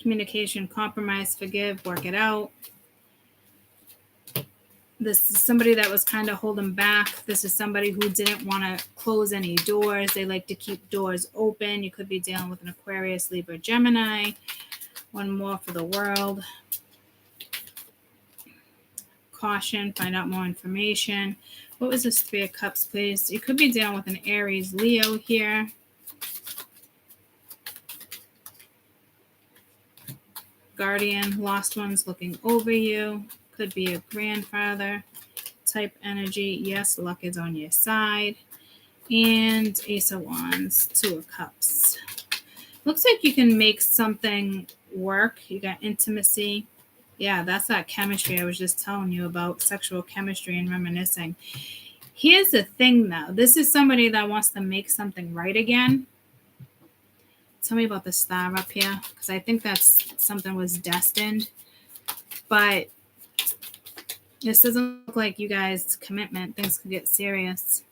Communication, compromise, forgive, work it out. This is somebody that was kind of holding back. This is somebody who didn't want to close any doors. They like to keep doors open. You could be dealing with an Aquarius, Libra, Gemini. One more for the World. Caution, find out more information. What was this Three of Cups, please? You could be dealing with an Aries, Leo here. Guardian, lost ones looking over you. Could be a grandfather type energy. Yes, luck is on your side. And Ace of Wands, Two of Cups. Looks like you can make something work. You got intimacy. Yeah, that's that chemistry I was just telling you about, sexual chemistry and reminiscing. Here's the thing, though. This is somebody that wants to make something right again. Tell me about the Star up here, because I think that's something was destined. But this doesn't look like you guys' commitment. Things could get serious.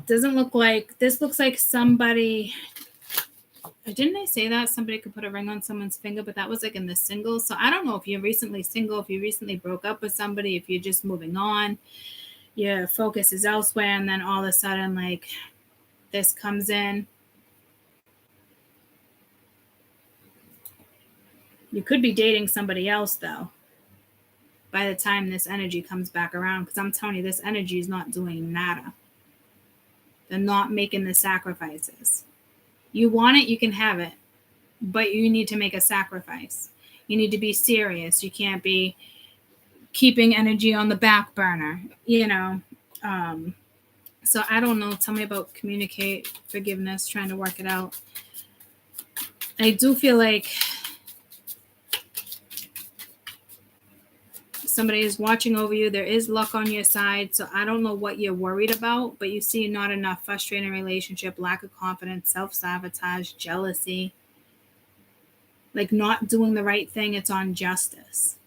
Doesn't look like, this looks like somebody, didn't I say that somebody could put a ring on someone's finger, but that was like in the single. So I don't know if you're recently single, if you recently broke up with somebody, if you're just moving on, your focus is elsewhere, and then all of a sudden like this comes in. You could be dating somebody else though by the time this energy comes back around, because I'm telling you, this energy is not doing nada. They're not making the sacrifices. You want it, you can have it, but you need to make a sacrifice. You need to be serious. You can't be keeping energy on the back burner, you know. So I don't know. Tell me about communicate, forgiveness, trying to work it out. I do feel like somebody is watching over you. There is luck on your side. So I don't know what you're worried about, but you see not enough, frustrating relationship, lack of confidence, self-sabotage, jealousy, like not doing the right thing. It's on justice.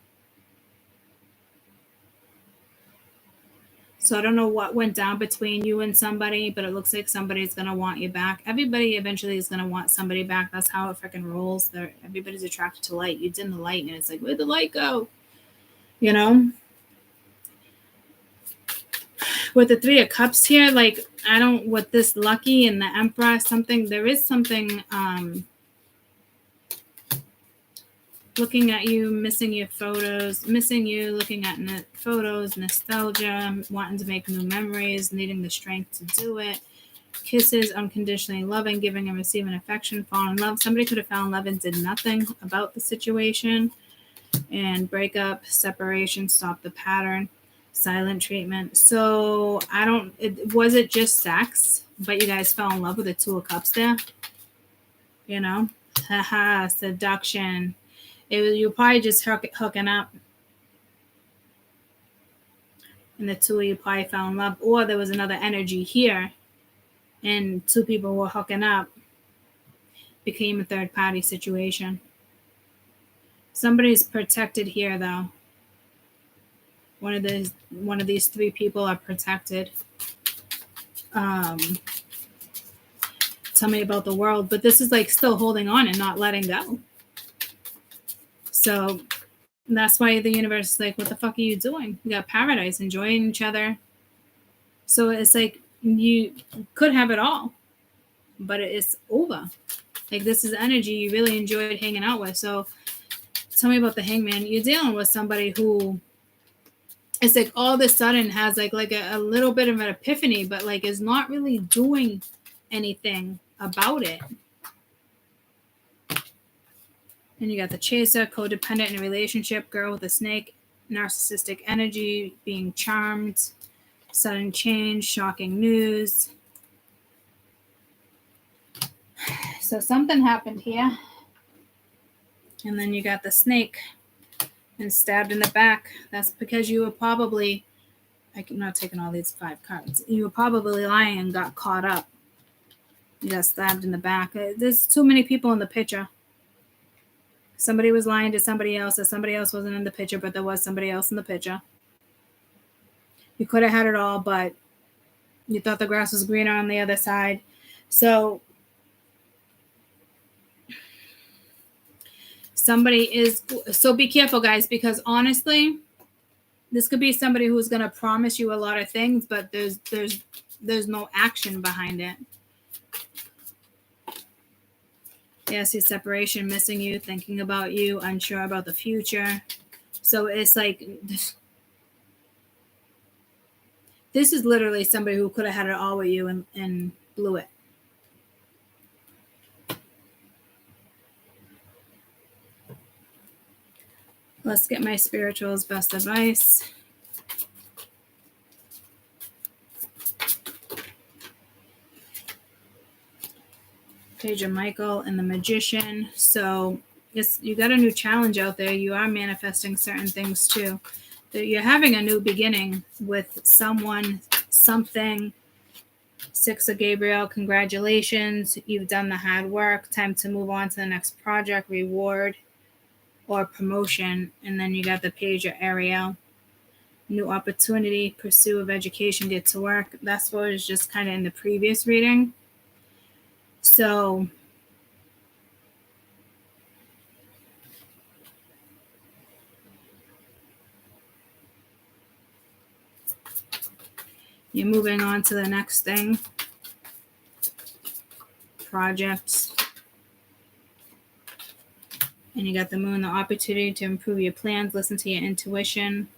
So I don't know what went down between you and somebody, but it looks like somebody's going to want you back. Everybody eventually is going to want somebody back. That's how it freaking rolls. Everybody's attracted to light. You dim the light and it's like, where'd the light go? You know? With the Three of Cups here, like, with this Lucky and the Emperor, there is something, looking at you, missing your photos, looking at photos, nostalgia, wanting to make new memories, needing the strength to do it, kisses, unconditionally loving, giving and receiving affection, falling in love. Somebody could have found love and did nothing about the situation, and breakup, separation, stop the pattern, silent treatment. So was it just sex, but you guys fell in love with the Two of Cups there? You know? Haha, seduction. You probably just hooking up, and the two of you probably fell in love, or there was another energy here and two people were hooking up, became a third party situation. Somebody's protected here though. One of these three people are protected. Tell me about the world, but this is like still holding on and not letting go. So that's why the universe is like, what the fuck are you doing? You got paradise, enjoying each other. So it's like you could have it all, but it's over. Like this is energy you really enjoyed hanging out with. So tell me about the Hangman. You're dealing with somebody who it's like all of a sudden has like a little bit of an epiphany, but like is not really doing anything about it. And you got the Chaser, codependent in a relationship, girl with a snake, narcissistic energy, being charmed, sudden change, shocking news. So something happened here. And then you got the snake and stabbed in the back. That's because you were probably, I'm not taking all these 5 cards. You were probably lying and got caught up. You got stabbed in the back. There's too many people in the picture. Somebody was lying to somebody else, that somebody else wasn't in the picture, but there was somebody else in the picture. You could have had it all, but you thought the grass was greener on the other side. So be careful, guys, because honestly, this could be somebody who's going to promise you a lot of things, but there's no action behind it. Yeah, see separation, missing you, thinking about you, unsure about the future. So it's like, this is literally somebody who could have had it all with you and blew it. Let's get my spiritual's best advice. Page of Michael and the Magician. So yes, you got a new challenge out there. You are manifesting certain things too. You're having a new beginning with someone, something. 6 of Gabriel, congratulations. You've done the hard work. Time to move on to the next project, reward, or promotion. And then you got the Page of Ariel. new opportunity, pursuit of education, get to work. That's what was just kind of in the previous reading. So you're moving on to the next thing. Projects. And you got the moon, the opportunity to improve your plans, listen to your intuition.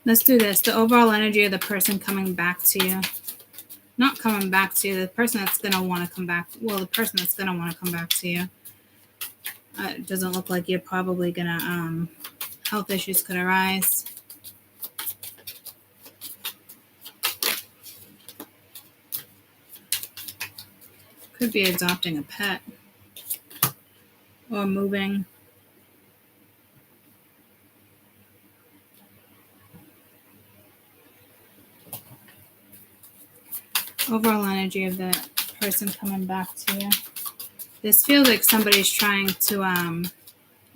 Let's do this. The overall energy of the person coming back to you. Not coming back to you. The person that's going to want to come back. Well, the person that's going to want to come back to you. It doesn't look like you're probably going to... health issues could arise. Could be adopting a pet. Or moving. Overall energy of the person coming back to you. This feels like somebody's trying to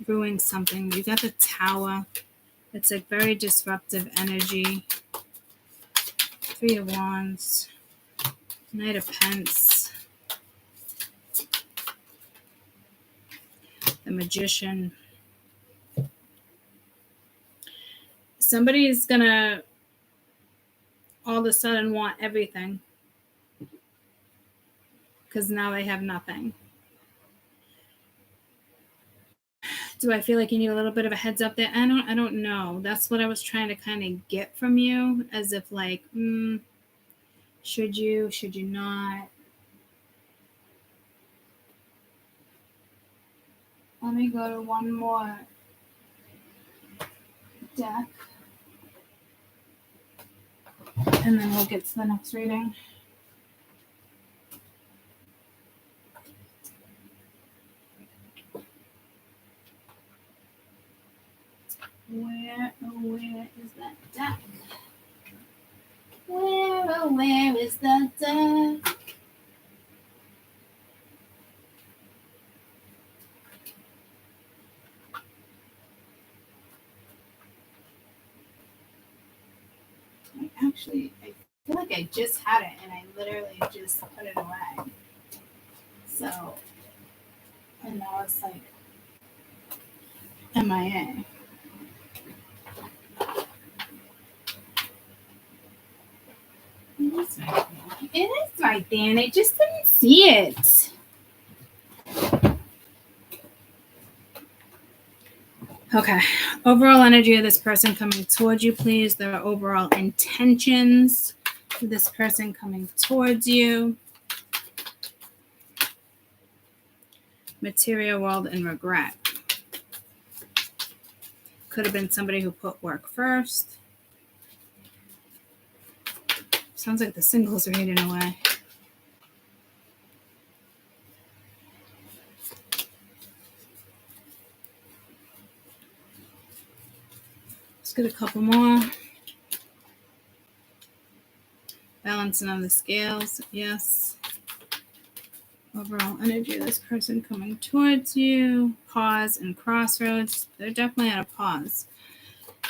ruin something. You got the Tower. It's like very disruptive energy. 3 of Wands. Knight of Pence. The Magician. Somebody's gonna all of a sudden want everything. Because now they have nothing. Do I feel like you need a little bit of a heads up there? I don't know. That's what I was trying to kind of get from you, as if like, should you not? Let me go to one more deck, and then we'll get to the next reading. Where is that deck? Where is that deck? I feel like I just had it and I literally just put it away. So, and now it's like MIA. It is right there, and I just didn't see it. Okay. Overall energy of this person coming towards you, please. Their overall intentions for this person coming towards you. Material world and regret. Could have been somebody who put work first. Sounds like the singles are eating away. Let's get a couple more. Balancing of the scales, yes. Overall energy of this person coming towards you. Pause and crossroads. They're definitely at a pause.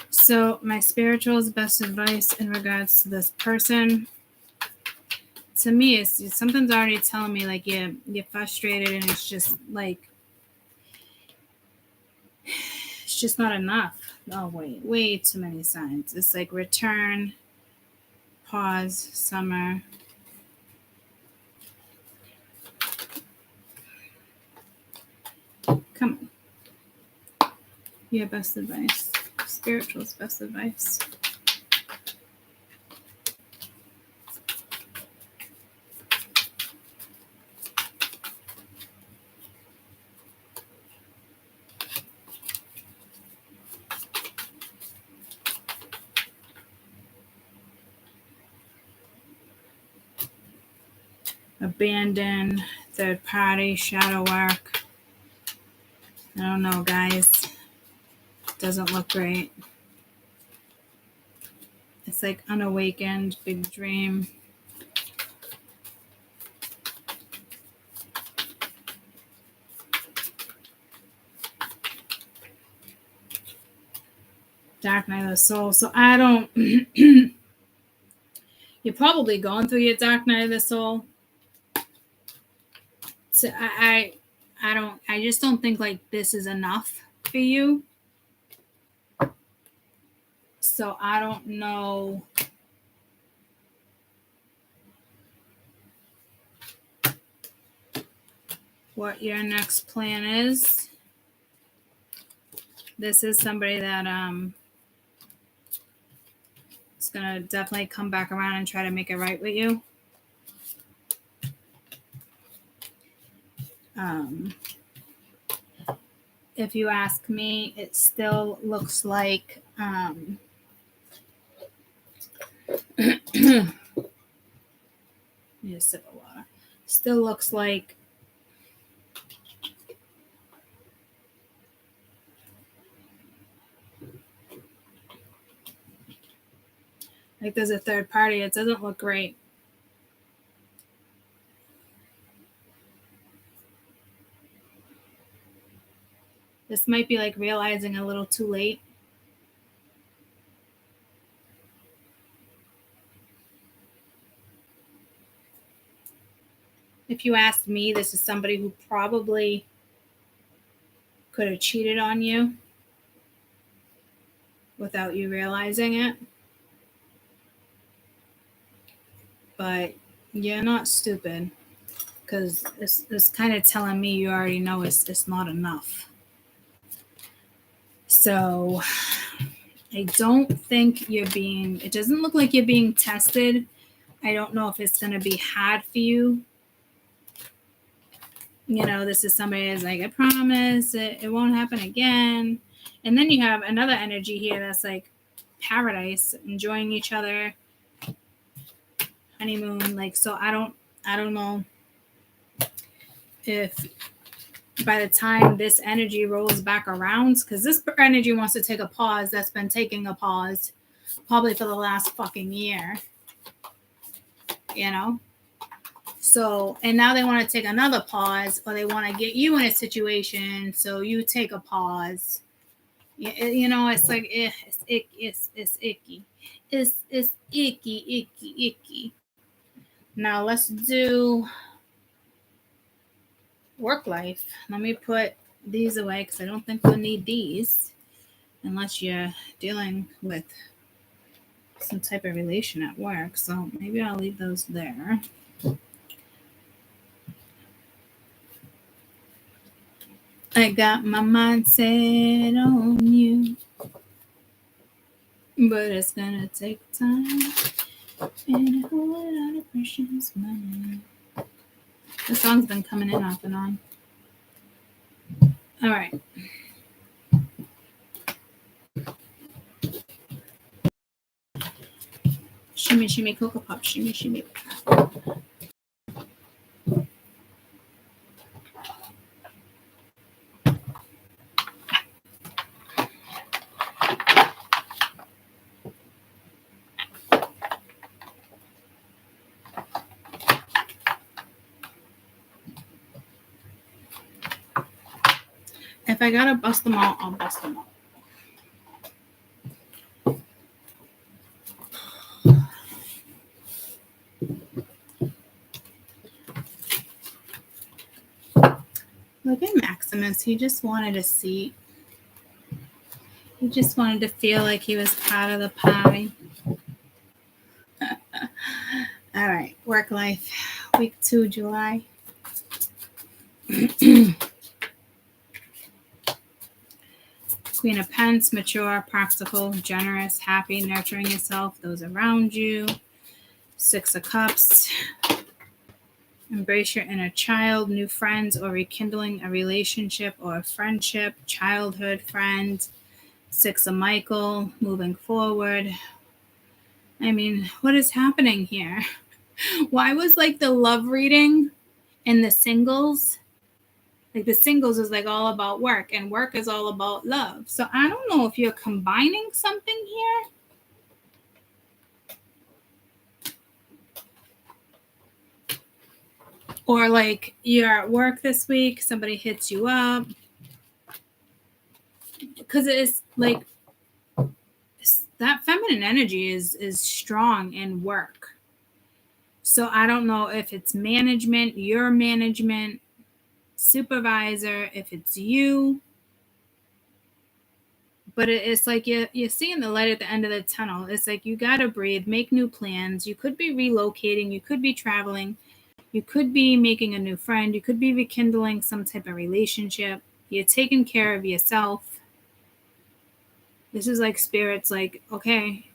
So my spiritual's best advice in regards to this person, to me, is something's already telling me like you're frustrated, and it's just like it's just not enough. Oh wait, way too many signs. It's like return, pause, summer. Come on. Your best advice. Spiritual's best advice. Abandon, third party, shadow work. I don't know, guys. Doesn't look great. It's like unawakened, big dream. Dark night of the soul. So I don't. You're probably going through your dark night of the soul. So I just don't think like this is enough for you. So I don't know. What your next plan is. This is somebody that is gonna definitely come back around and try to make it right with you. If you ask me, it still looks like need a sip of water. Still looks like there's a third party. It doesn't look great. This might be like realizing a little too late. If you ask me, this is somebody who probably could have cheated on you without you realizing it. But you're not stupid, because it's kind of telling me you already know it's not enough. So I don't think it doesn't look like you're being tested. I don't know if it's going to be hard for you. You know, this is somebody that's like, I promise it won't happen again. And then you have another energy here that's like paradise, enjoying each other, honeymoon. Like, so I don't know if by the time this energy rolls back around, because this energy wants to take a pause, that's been taking a pause probably for the last fucking year, you know? So, and now they want to take another pause, or they want to get you in a situation, so you take a pause. You know, it's like, it's icky. It's icky. Now let's do work life. Let me put these away because I don't think we'll need these unless you're dealing with some type of relation at work. So maybe I'll leave those there. I got my mind set on you, but it's gonna take time and a whole lot of precious money. The song's been coming in off and on. All right. Shimmy, shimmy, Cocoa Pop. Shimmy, shimmy. If I gotta bust them all, I'll bust them all. Look at Maximus. He just wanted a seat. He just wanted to feel like he was part of the party. All right. Work life. Week 2, July. Queen of Pence, mature, practical, generous, happy, nurturing yourself, those around you. 6 of Cups. Embrace your inner child, new friends, or rekindling a relationship or a friendship, childhood friend. 6 of Michael, moving forward. I mean, what is happening here? Why was like the love reading and the singles? Like the singles is like all about work, and work is all about love. So I don't know if you're combining something here. Or like you're at work this week, somebody hits you up. Because it's like feminine energy is strong in work. So I don't know if it's management, your management, supervisor, if it's you. But it's like you're seeing the light at the end of the tunnel. It's like you got to breathe, make new plans. You could be relocating. You could be traveling. You could be making a new friend. You could be rekindling some type of relationship. You're taking care of yourself. This is like spirits like, okay,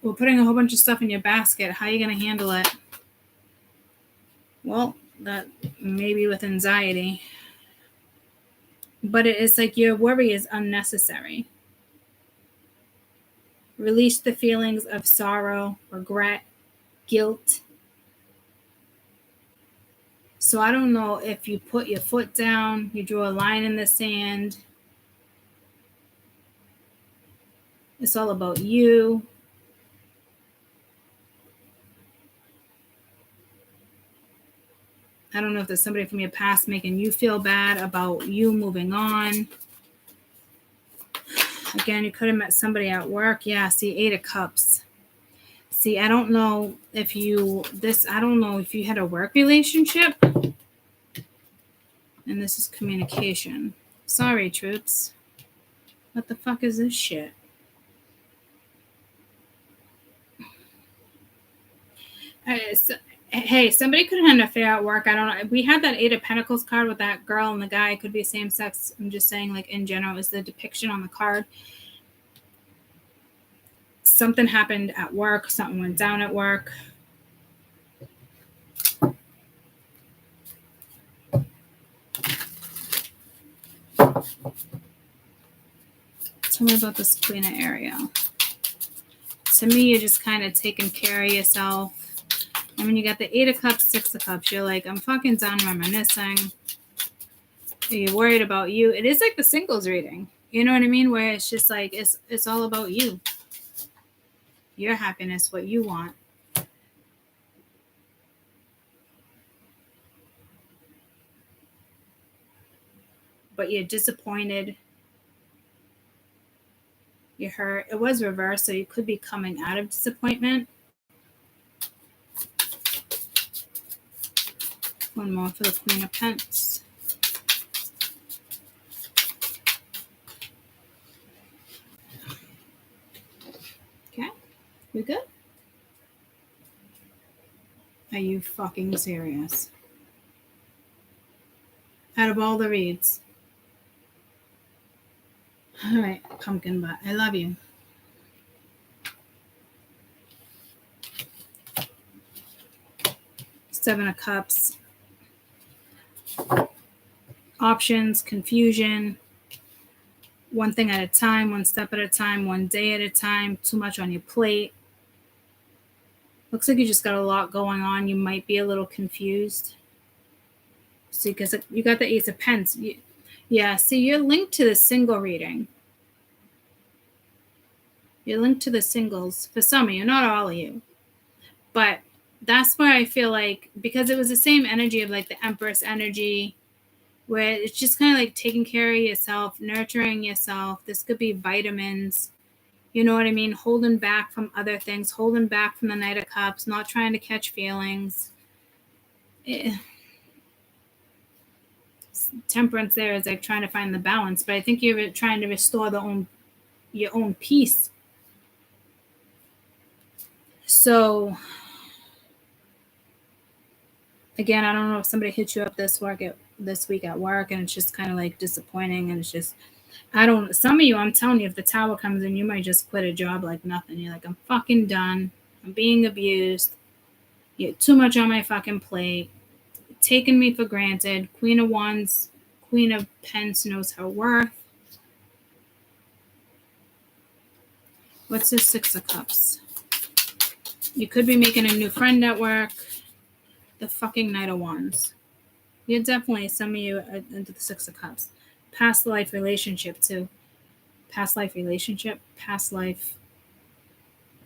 we're putting a whole bunch of stuff in your basket. How are you going to handle it? Well, that maybe with anxiety. But it's like your worry is unnecessary. Release the feelings of sorrow, regret, guilt. So I don't know if you put your foot down, you drew a line in the sand. It's all about you. I don't know if there's somebody from your past making you feel bad about you moving on. Again, you could have met somebody at work. Yeah, see, 8 of Cups. See, I don't know if you had a work relationship. And this is communication. Sorry, troops. What the fuck is this shit? Hey, somebody could have had an affair at work. I don't know. We had that 8 of Pentacles card with that girl and the guy. It could be same sex. I'm just saying, like, in general, is the depiction on the card. Something happened at work. Something went down at work. Tell me about this Queen of Ariel. To me, you're just kind of taking care of yourself. And when you got the 8 of Cups, 6 of Cups, you're like, I'm fucking done reminiscing. You're worried about you. It is like the singles reading. You know what I mean? Where it's just like, it's all about you. Your happiness, what you want. But you're disappointed. You're hurt. It was reversed, so you could be coming out of disappointment. One more for the Queen of Pentacles. Okay, we good? Are you fucking serious? Out of all the reads. All right, pumpkin butt. I love you. Seven of Cups. Options, confusion. One thing at a time, one step at a time, one day at a time. Too much on your plate. Looks like you just got a lot going on. You might be a little confused. See, because you got the Ace of Pence. Yeah, see, you're linked to the single reading. You're linked to the singles. For some of you, not all of you. But that's where I feel like, because it was the same energy of like the Empress energy, where it's just kind of like taking care of yourself, nurturing yourself. This could be vitamins. You know what I mean? Holding back from other things, holding back from the Knight of Cups, not trying to catch feelings. Temperance there is like trying to find the balance, but I think you're trying to restore your own peace. So, again, I don't know if somebody hit you up this week at work, and it's just kind of like disappointing, and it's just, some of you, I'm telling you, if the Tower comes in, you might just quit a job like nothing. You're like, I'm fucking done. I'm being abused. You have too much on my fucking plate. Taking me for granted. Queen of Wands, Queen of Pence knows her worth. What's this 6 of Cups? You could be making a new friend at work. The fucking Knight of Wands. You're definitely, some of you are into the 6 of Cups. Past life relationship too. Past life relationship. Past life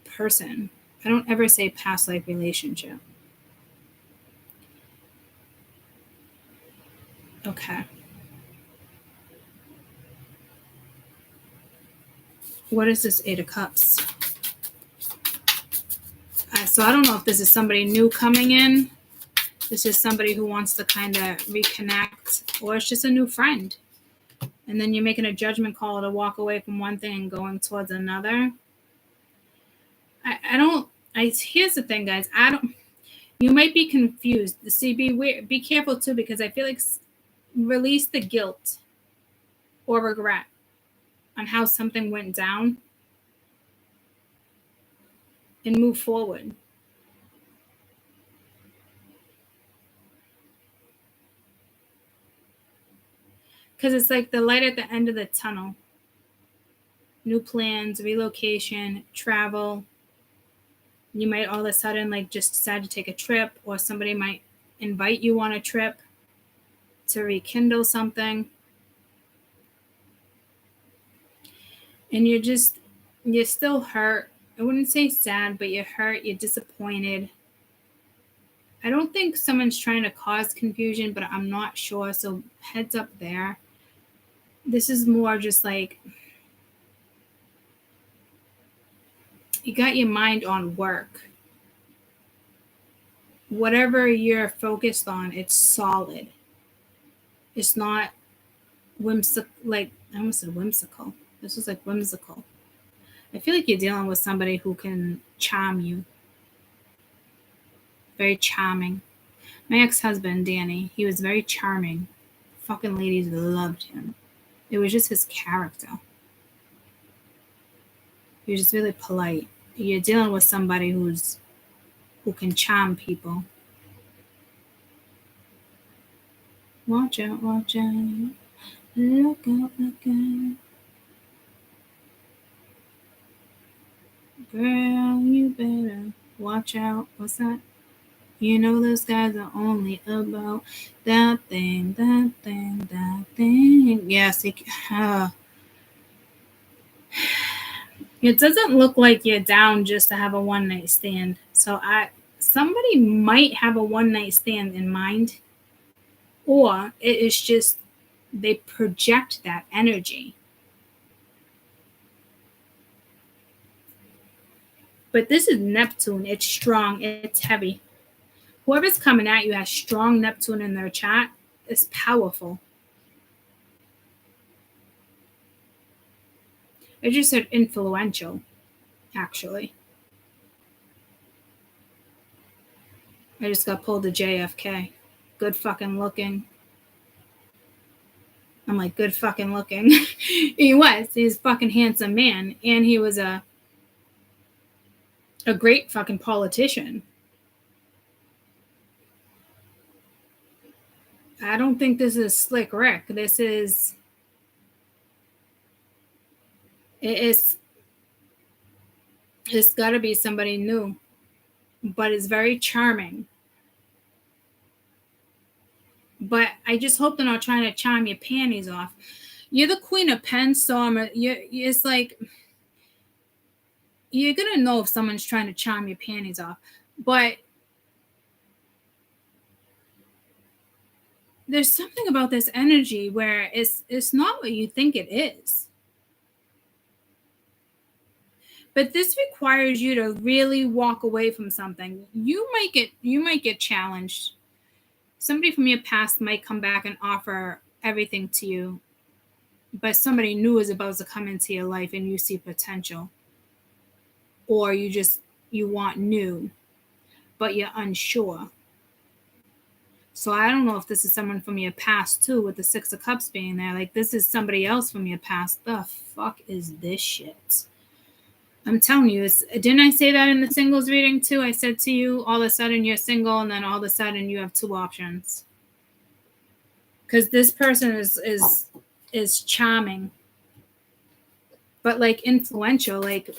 person. I don't ever say past life relationship. Okay. What is this Eight of Cups? So I don't know if this is somebody new coming in. This is somebody who wants to kind of reconnect, or it's just a new friend. And then you're making a judgment call to walk away from one thing and going towards another. Here's the thing, guys. You might be confused. See, be careful too, because I feel like release the guilt or regret on how something went down and move forward. Because it's like the light at the end of the tunnel. New plans, relocation, travel. You might all of a sudden like just decide to take a trip, or somebody might invite you on a trip to rekindle something. And you're still hurt. I wouldn't say sad, but you're hurt, you're disappointed. I don't think someone's trying to cause confusion, but I'm not sure. So heads up there. This is more just like you got your mind on work. Whatever you're focused on, it's solid. It's not whimsical. Like, I almost said whimsical. This is like whimsical. I feel like you're dealing with somebody who can charm you. Very charming. My ex-husband, Danny, he was very charming. Fucking ladies loved him. It was just his character. He was just really polite. You're dealing with somebody who can charm people. Watch out, watch out. Look out, look out. Girl, you better watch out. What's that? You know those guys are only about that thing, that thing, that thing. Yes, it doesn't look like you're down just to have a one-night stand. So somebody might have a one-night stand in mind, or it is just they project that energy. But this is Neptune. It's strong. It's heavy. Whoever's coming at you has strong Neptune in their chart. It's powerful. I just said influential, actually. I just got pulled to JFK. Good fucking looking. I'm like, good fucking looking. He was. He's a fucking handsome man. And he was a great fucking politician. I don't think this is Slick Rick. This is... It's got to be somebody new. But it's very charming. But I just hope they're not trying to charm your panties off. You're the Queen of Pens, so it's like... You're going to know if someone's trying to charm your panties off. But there's something about this energy where it's not what you think it is. But this requires you to really walk away from something. You might get challenged. Somebody from your past might come back and offer everything to you. But somebody new is about to come into your life and you see potential. Or you want new, but you're unsure. So I don't know if this is someone from your past too, with the Six of Cups being there. Like, this is somebody else from your past. The fuck is this shit? I'm telling you, didn't I say that in the singles reading too? I said to you, all of a sudden you're single, and then all of a sudden you have two options. Because this person is charming, but like influential, like...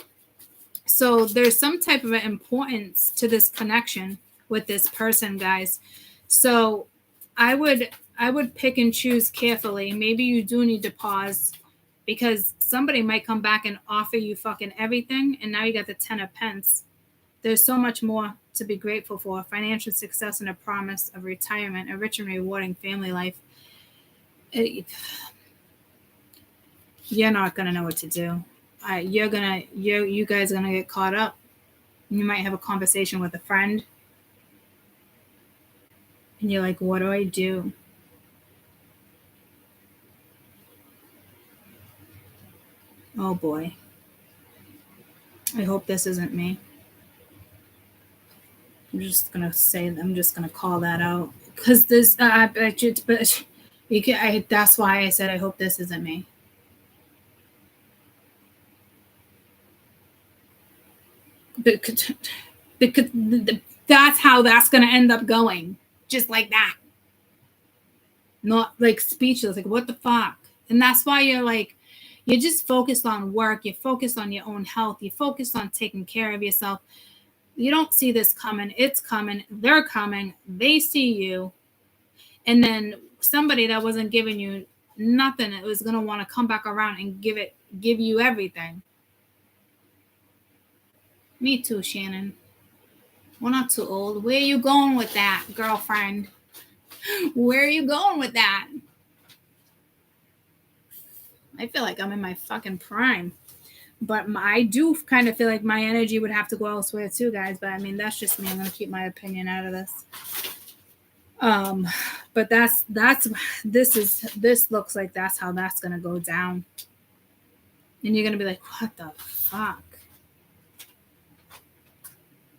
So there's some type of importance to this connection with this person, guys. So I would pick and choose carefully. Maybe you do need to pause, because somebody might come back and offer you fucking everything, and now you got the 10 of Pence. There's so much more to be grateful for. Financial success and a promise of retirement, a rich and rewarding family life. You're not going to know what to do. you guys are gonna get caught up. You might have a conversation with a friend, and you're like, what do I do? Oh boy. I hope this isn't me. I'm just gonna call that out because this. But you can. That's why I said I hope this isn't me. Because that's how that's gonna end up going, just like that. Not like speechless, like what the fuck. And that's why you're just focused on work. You're focused on your own health. You're focused on taking care of yourself. You don't see this coming. It's coming. They're coming. They see you. And then somebody that wasn't giving you nothing, it was going to want to come back around and give you everything. Me too, Shannon. We're not too old. Where are you going with that, girlfriend? Where are you going with that? I feel like I'm in my fucking prime. But I do kind of feel like my energy would have to go elsewhere too, guys. But I mean, that's just me. I'm going to keep my opinion out of this. But this looks like that's how that's going to go down. And you're going to be like, what the fuck?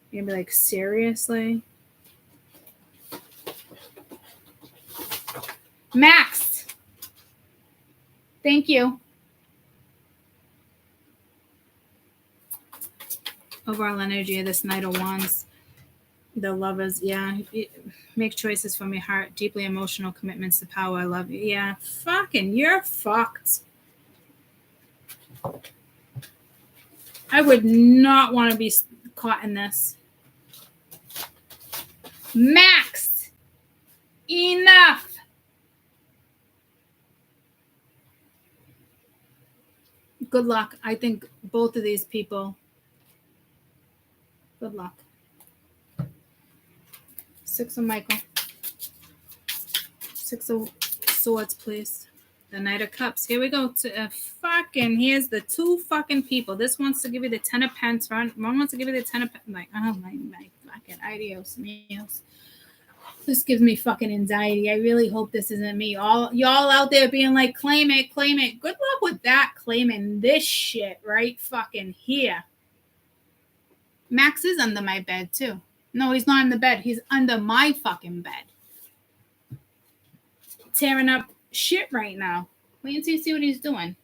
You're going to be like, seriously? Max! Thank you. Overall energy of this Knight of Wands. The Lovers, yeah. Make choices from your heart. Deeply emotional commitments to power. I love you. Yeah, fucking, you're fucked. I would not want to be caught in this. Max! Enough! Good luck. I think both of these people. Good luck. Six of Michael. Six of Swords, please. The Knight of Cups. Here we go. Here's the two fucking people. This wants to give you the 10 of Pence. One wants to give you the 10 of Pence. Like, oh my fucking adios míos. This gives me fucking anxiety. I really hope this isn't me. Y'all out there being like, claim it, claim it. Good luck with that, claiming this shit right fucking here. Max is under my bed too. No, he's not in the bed. He's under my fucking bed. Tearing up shit right now. Wait until you see what he's doing.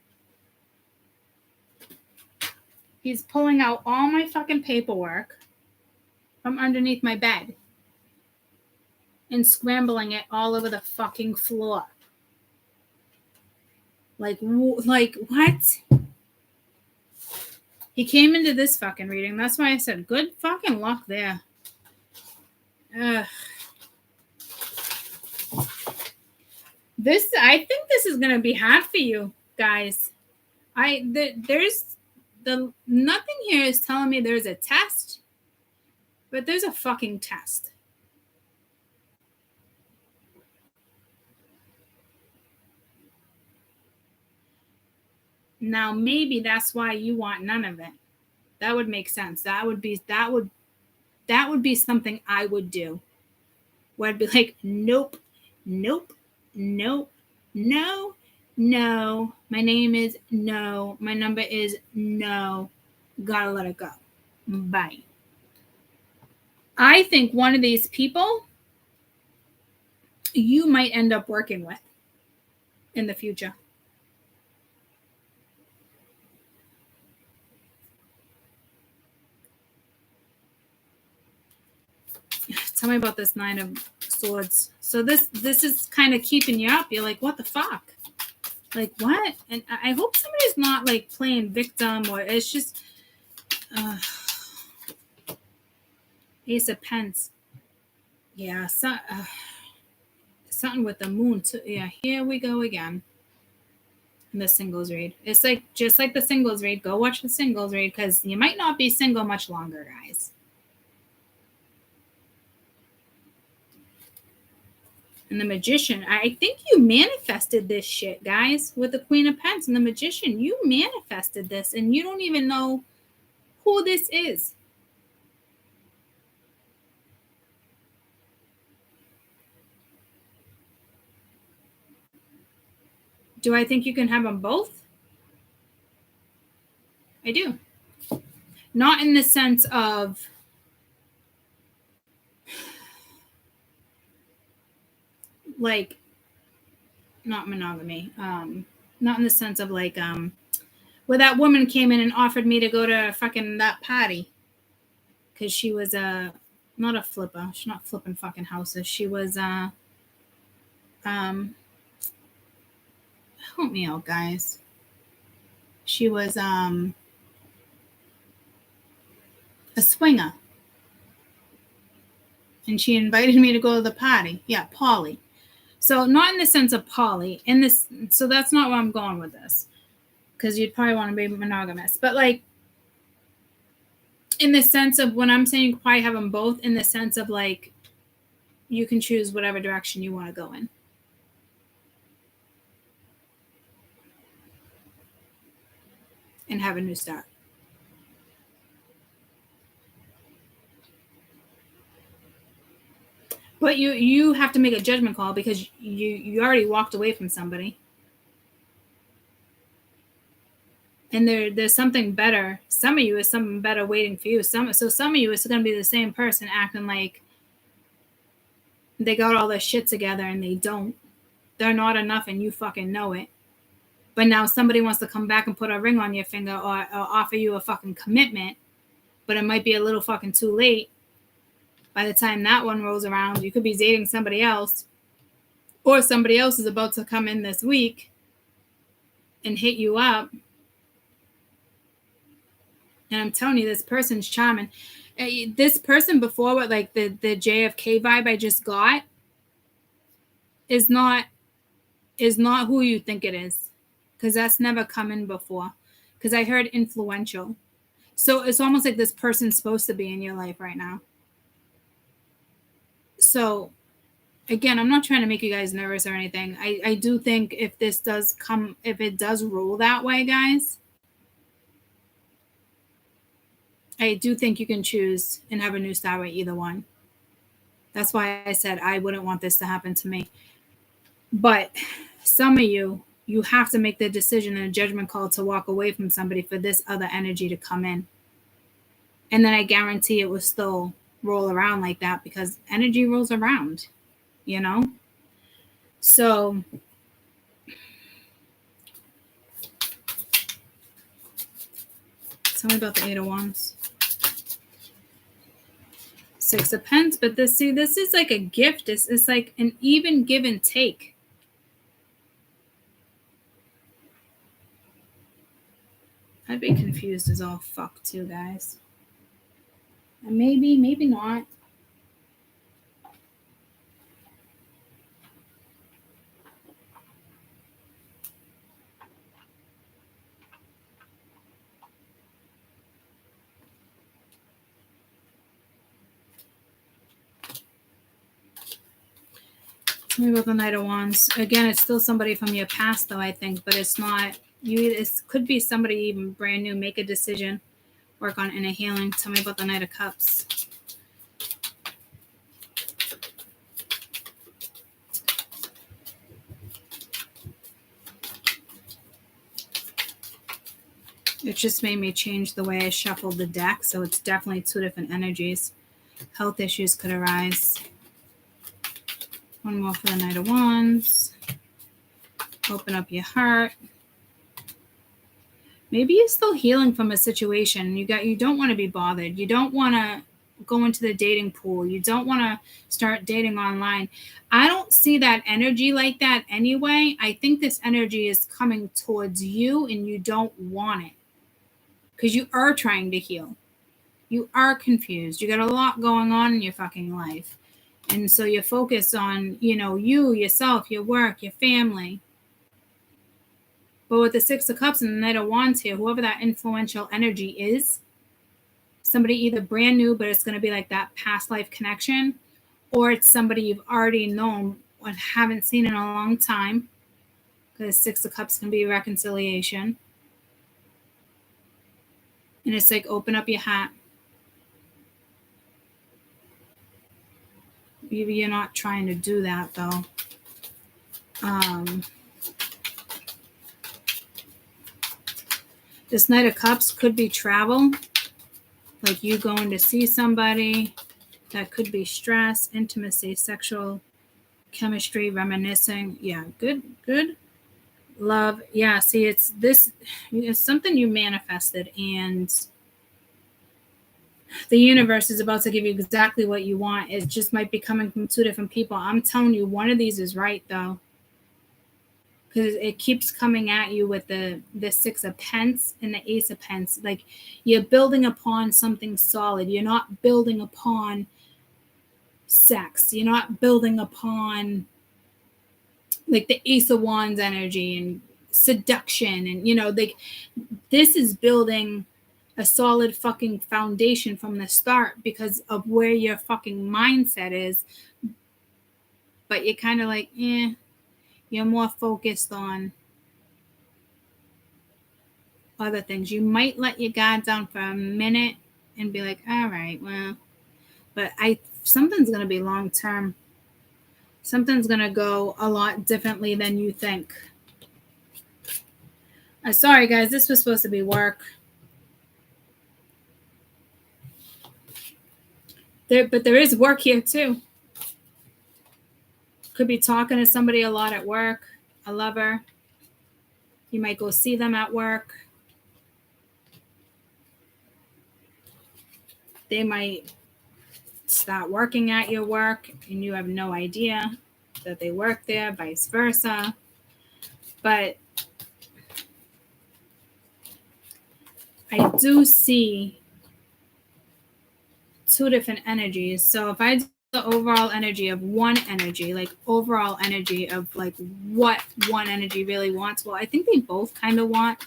He's pulling out all my fucking paperwork from underneath my bed and scrambling it all over the fucking floor. Like what? He came into this fucking reading. That's why I said good fucking luck there. I think this is gonna be hard for you guys. There's nothing here is telling me there's a test, but there's a fucking test. Now maybe that's why you want none of it. That would make sense. That would be something I would do. Where I'd be like, nope, nope, nope, no, no. My name is no. My number is no. Gotta let it go. Bye. I think one of these people you might end up working with in the future. Tell me about this Nine of Swords. So this is kind of keeping you up. You're like, what the fuck? Like, what? And I hope somebody's not like playing victim, or it's just Ace of Pence. Yeah, something with the moon too. Yeah, here we go again. In the singles read. It's like just like the singles read. Go watch the singles read because you might not be single much longer, guys. And the Magician, I think you manifested this shit, guys, with the Queen of Pentacles and the Magician. You manifested this, and you don't even know who this is. Do I think you can have them both? I do. Not in the sense of like, not monogamy. Not in the sense of like, where that woman came in and offered me to go to fucking that party. Because she was not a flipper. She's not flipping fucking houses. She was, help me out, guys. She was, a swinger. And she invited me to go to the party. Yeah, Polly. So not in the sense of poly, in this, so that's not where I'm going with this, because you'd probably want to be monogamous. But like, in the sense of when I'm saying you could probably have them both, in the sense of like, you can choose whatever direction you want to go in. And have a new start. But you have to make a judgment call because you already walked away from somebody. And there's something better. Some of you is something better waiting for you. Some of you is going to be the same person acting like they got all their shit together and they don't. They're not enough and you fucking know it. But now somebody wants to come back and put a ring on your finger or offer you a fucking commitment. But it might be a little fucking too late. By the time that one rolls around, you could be dating somebody else. Or somebody else is about to come in this week and hit you up. And I'm telling you, this person's charming. This person before, what like the JFK vibe I just got, is not who you think it is. Because that's never come in before. Because I heard influential. So it's almost like this person's supposed to be in your life right now. So, again, I'm not trying to make you guys nervous or anything. I do think if it does roll that way, guys, I do think you can choose and have a new start with either one. That's why I said I wouldn't want this to happen to me. But some of you have to make the decision and a judgment call to walk away from somebody for this other energy to come in. And then I guarantee it will still roll around like that because energy rolls around, you know? So tell me about the 8 of Wands. 6 of Pentacles, but this is like a gift. It's like an even give and take. I'd be confused as all fuck too, guys. And maybe not. Tell me about the Knight of Wands. Again, it's still somebody from your past, though, I think, but it's not you. It could be somebody even brand new. Make a decision, work on inner healing. Tell me about the Knight of Cups. It just made me change the way I shuffled the deck, so it's definitely 2 different energies. Health issues could arise. One more for the Knight of Wands. Open up your heart. Maybe you're still healing from a situation. You don't want to be bothered. You don't want to go into the dating pool. You don't want to start dating online. I don't see that energy like that anyway. I think this energy is coming towards you and you don't want it. Because you are trying to heal. You are confused. You got a lot going on in your fucking life. And so you're focused on, you, yourself, your work, your family. But with the 6 of Cups and the Knight of Wands here, whoever that influential energy is, somebody either brand new, but it's going to be like that past life connection, or it's somebody you've already known haven't seen in a long time, because 6 of Cups can be reconciliation. And it's like, open up your heart. Maybe you're not trying to do that, though. This Knight of Cups could be travel, like you going to see somebody. That could be stress, intimacy, sexual chemistry, reminiscing. Yeah, good. Love. Yeah, see, it's something you manifested, and the universe is about to give you exactly what you want. It just might be coming from 2 different people. I'm telling you, one of these is right, though, because it keeps coming at you with the 6 of Pence and the Ace of Pence. Like, you're building upon something solid. You're not building upon sex. You're not building upon like the Ace of Wands energy and seduction, and like, this is building a solid fucking foundation from the start because of where your fucking mindset is. But you're kind of like, you're more focused on other things. You might let your guard down for a minute and be like, all right, well, but something's going to be long term. Something's going to go a lot differently than you think. Sorry, guys, this was supposed to be work. But there is work here, too. Could be talking to somebody a lot at work, a lover. You might go see them at work. They might start working at your work and you have no idea that they work there, vice versa. But I do see 2 different energies. So if I do the overall energy of one energy, like overall energy of like what one energy really wants, well, I think they both kind of want,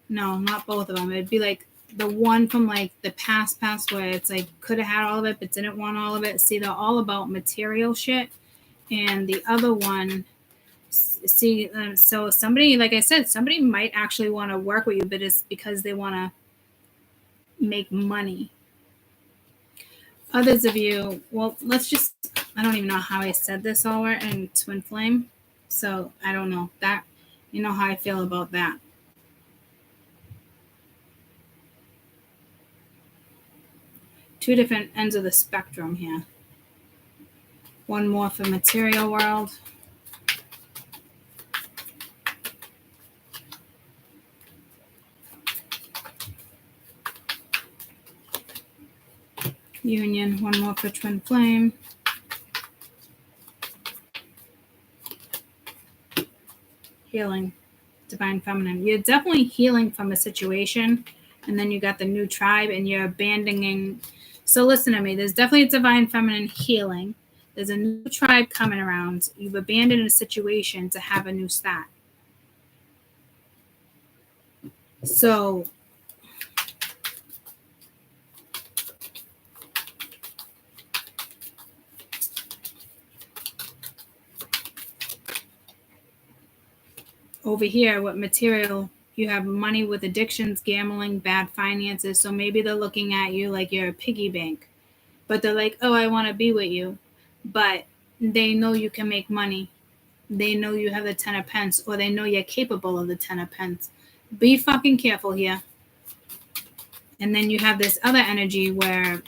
no, not both of them. It'd be like the one from like the past where it's like could have had all of it but didn't want all of it. See, they're all about material shit. And the other one, see, so somebody, like I said, somebody might actually want to work with you, but it's because they want to make money. Others of you, well, I don't even know how I said this all right in Twin Flame. So I don't know that, you know how I feel about that. Two different ends of the spectrum here. One more for material world. Union, one more for Twin Flame. Healing, Divine Feminine. You're definitely healing from a situation, and then you got the new tribe, and you're abandoning. So listen to me. There's definitely a Divine Feminine healing. There's a new tribe coming around. You've abandoned a situation to have a new start. So over here, what material? You have money with addictions, gambling, bad finances. So maybe they're looking at you like you're a piggy bank, but they're like, oh, I want to be with you. But they know you can make money. They know you have the 10 of Pence, or they know you're capable of the 10 of Pence. Be fucking careful here. And then you have this other energy where,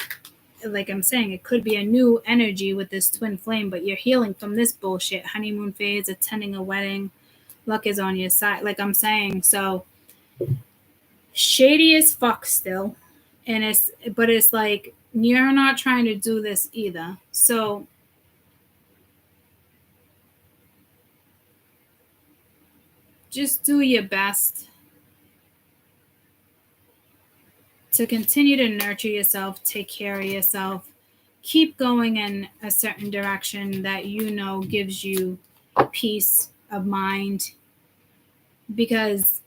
like I'm saying, it could be a new energy with this Twin Flame, but you're healing from this bullshit. Honeymoon phase, attending a wedding. Luck is on your side, like I'm saying. So shady as fuck still. And it's like, you're not trying to do this either. So just do your best to continue to nurture yourself, take care of yourself, keep going in a certain direction that you know gives you peace of mind, because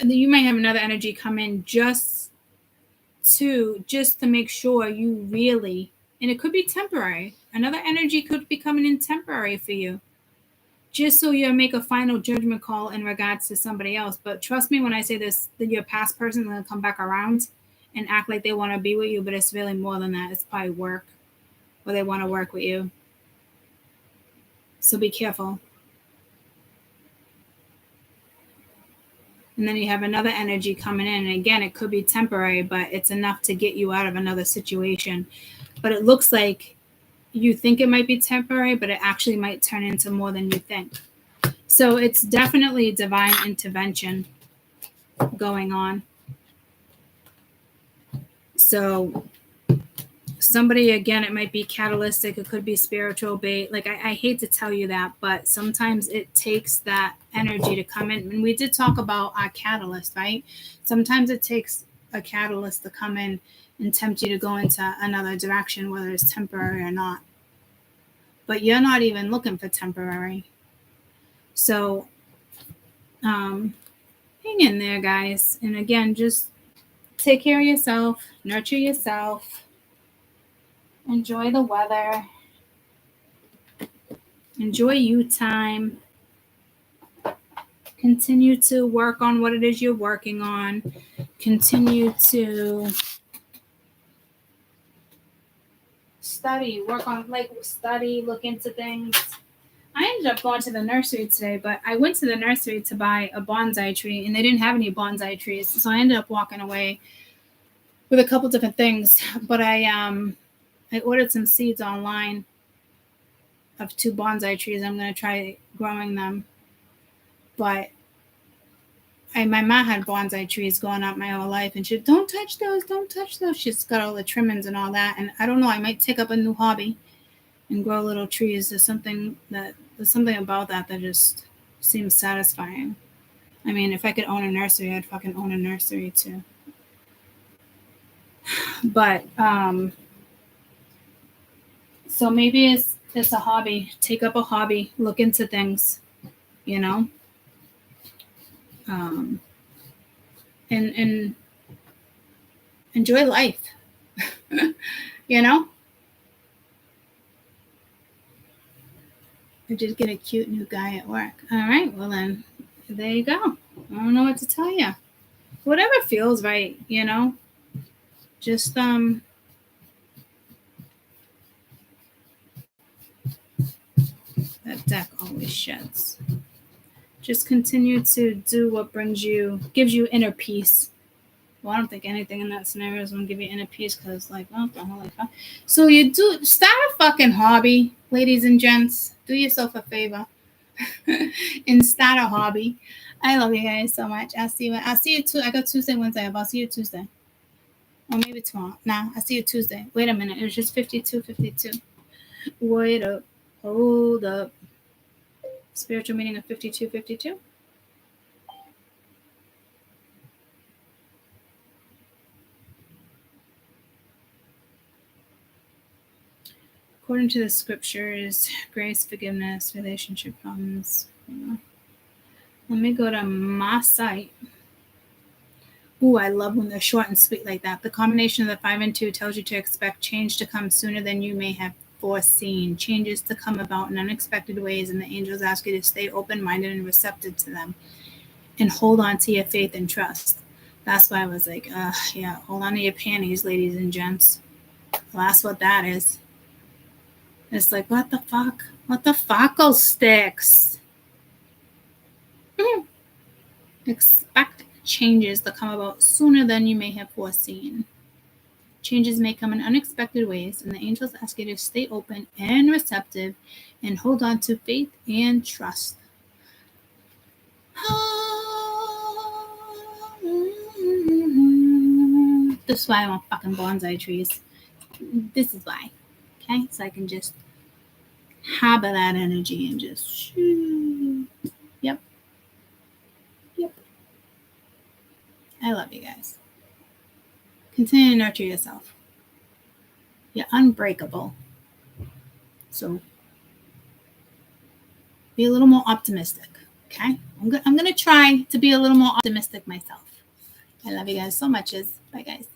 you might have another energy come in just to make sure you really, and it could be temporary, Another energy could be coming in temporary for you, just so you make a final judgment call in regards to somebody else. But trust me when I say this, that your past person is going to come back around and act like they want to be with you, but it's really more than that. It's probably work, or they want to work with you. So be careful. And then you have another energy coming in. And again, it could be temporary, but it's enough to get you out of another situation. But it looks like you think it might be temporary, but it actually might turn into more than you think. So it's definitely divine intervention going on. So somebody, again, it might be catalytic, it could be spiritual bait. Like I hate to tell you that, but sometimes it takes that energy to come in. And we did talk about our catalyst, right? Sometimes it takes a catalyst to come in and tempt you to go into another direction, whether it's temporary or not. But you're not even looking for temporary. So hang in there, guys. And again, just take care of yourself, nurture yourself, enjoy the weather, enjoy you time, continue to work on what it is you're working on, continue to study, look into things. I ended up going to the nursery today, but I went to the nursery to buy a bonsai tree, and they didn't have any bonsai trees. So I ended up walking away with a couple different things. But I ordered some seeds online of 2 bonsai trees. I'm going to try growing them. But my mom had bonsai trees growing up my whole life, and she said, don't touch those. She's got all the trimmings and all that. And I don't know, I might take up a new hobby and grow little trees. There's something about that just seems satisfying. I mean, if I could own a nursery, I'd fucking own a nursery too. But so maybe it's a hobby. Take up a hobby. Look into things, you know. And enjoy life. You know. I did get a cute new guy at work. All right, well then, there you go. I don't know what to tell you. Whatever feels right, you know. Just that deck always sheds. Just continue to do what gives you inner peace. Well, I don't think anything in that scenario is going to give you inner peace, because, like, what the hell? So you do start a fucking hobby, ladies and gents. Do yourself a favor and start a hobby. I love you guys so much. I'll see you too. I got Tuesday, Wednesday. I'll see you Tuesday. Or maybe tomorrow. Nah, I'll see you Tuesday. Wait a minute. It was just 52. Wait up. Hold up. Spiritual meaning of 52. According to the scriptures, grace, forgiveness, relationship problems. Let me go to my site. Ooh, I love when they're short and sweet like that. The combination of the 5 and 2 tells you to expect change to come sooner than you may have foreseen. Changes to come about in unexpected ways, and the angels ask you to stay open-minded and receptive to them, and hold on to your faith and trust. That's why I was like, yeah, hold on to your panties, ladies and gents. Well, that's what that is. It's like, what the fuck? What the fuckle sticks? Expect changes to come about sooner than you may have foreseen. Changes may come in unexpected ways, and the angels ask you to stay open and receptive and hold on to faith and trust. This is why I want fucking bonsai trees. This is why. Okay? So I can just harbor that energy and just shoo. Yep. I love you guys. Continue to nurture yourself. You're unbreakable. So be a little more optimistic. Okay? I'm going to try to be a little more optimistic myself. I love you guys so much. Bye, guys.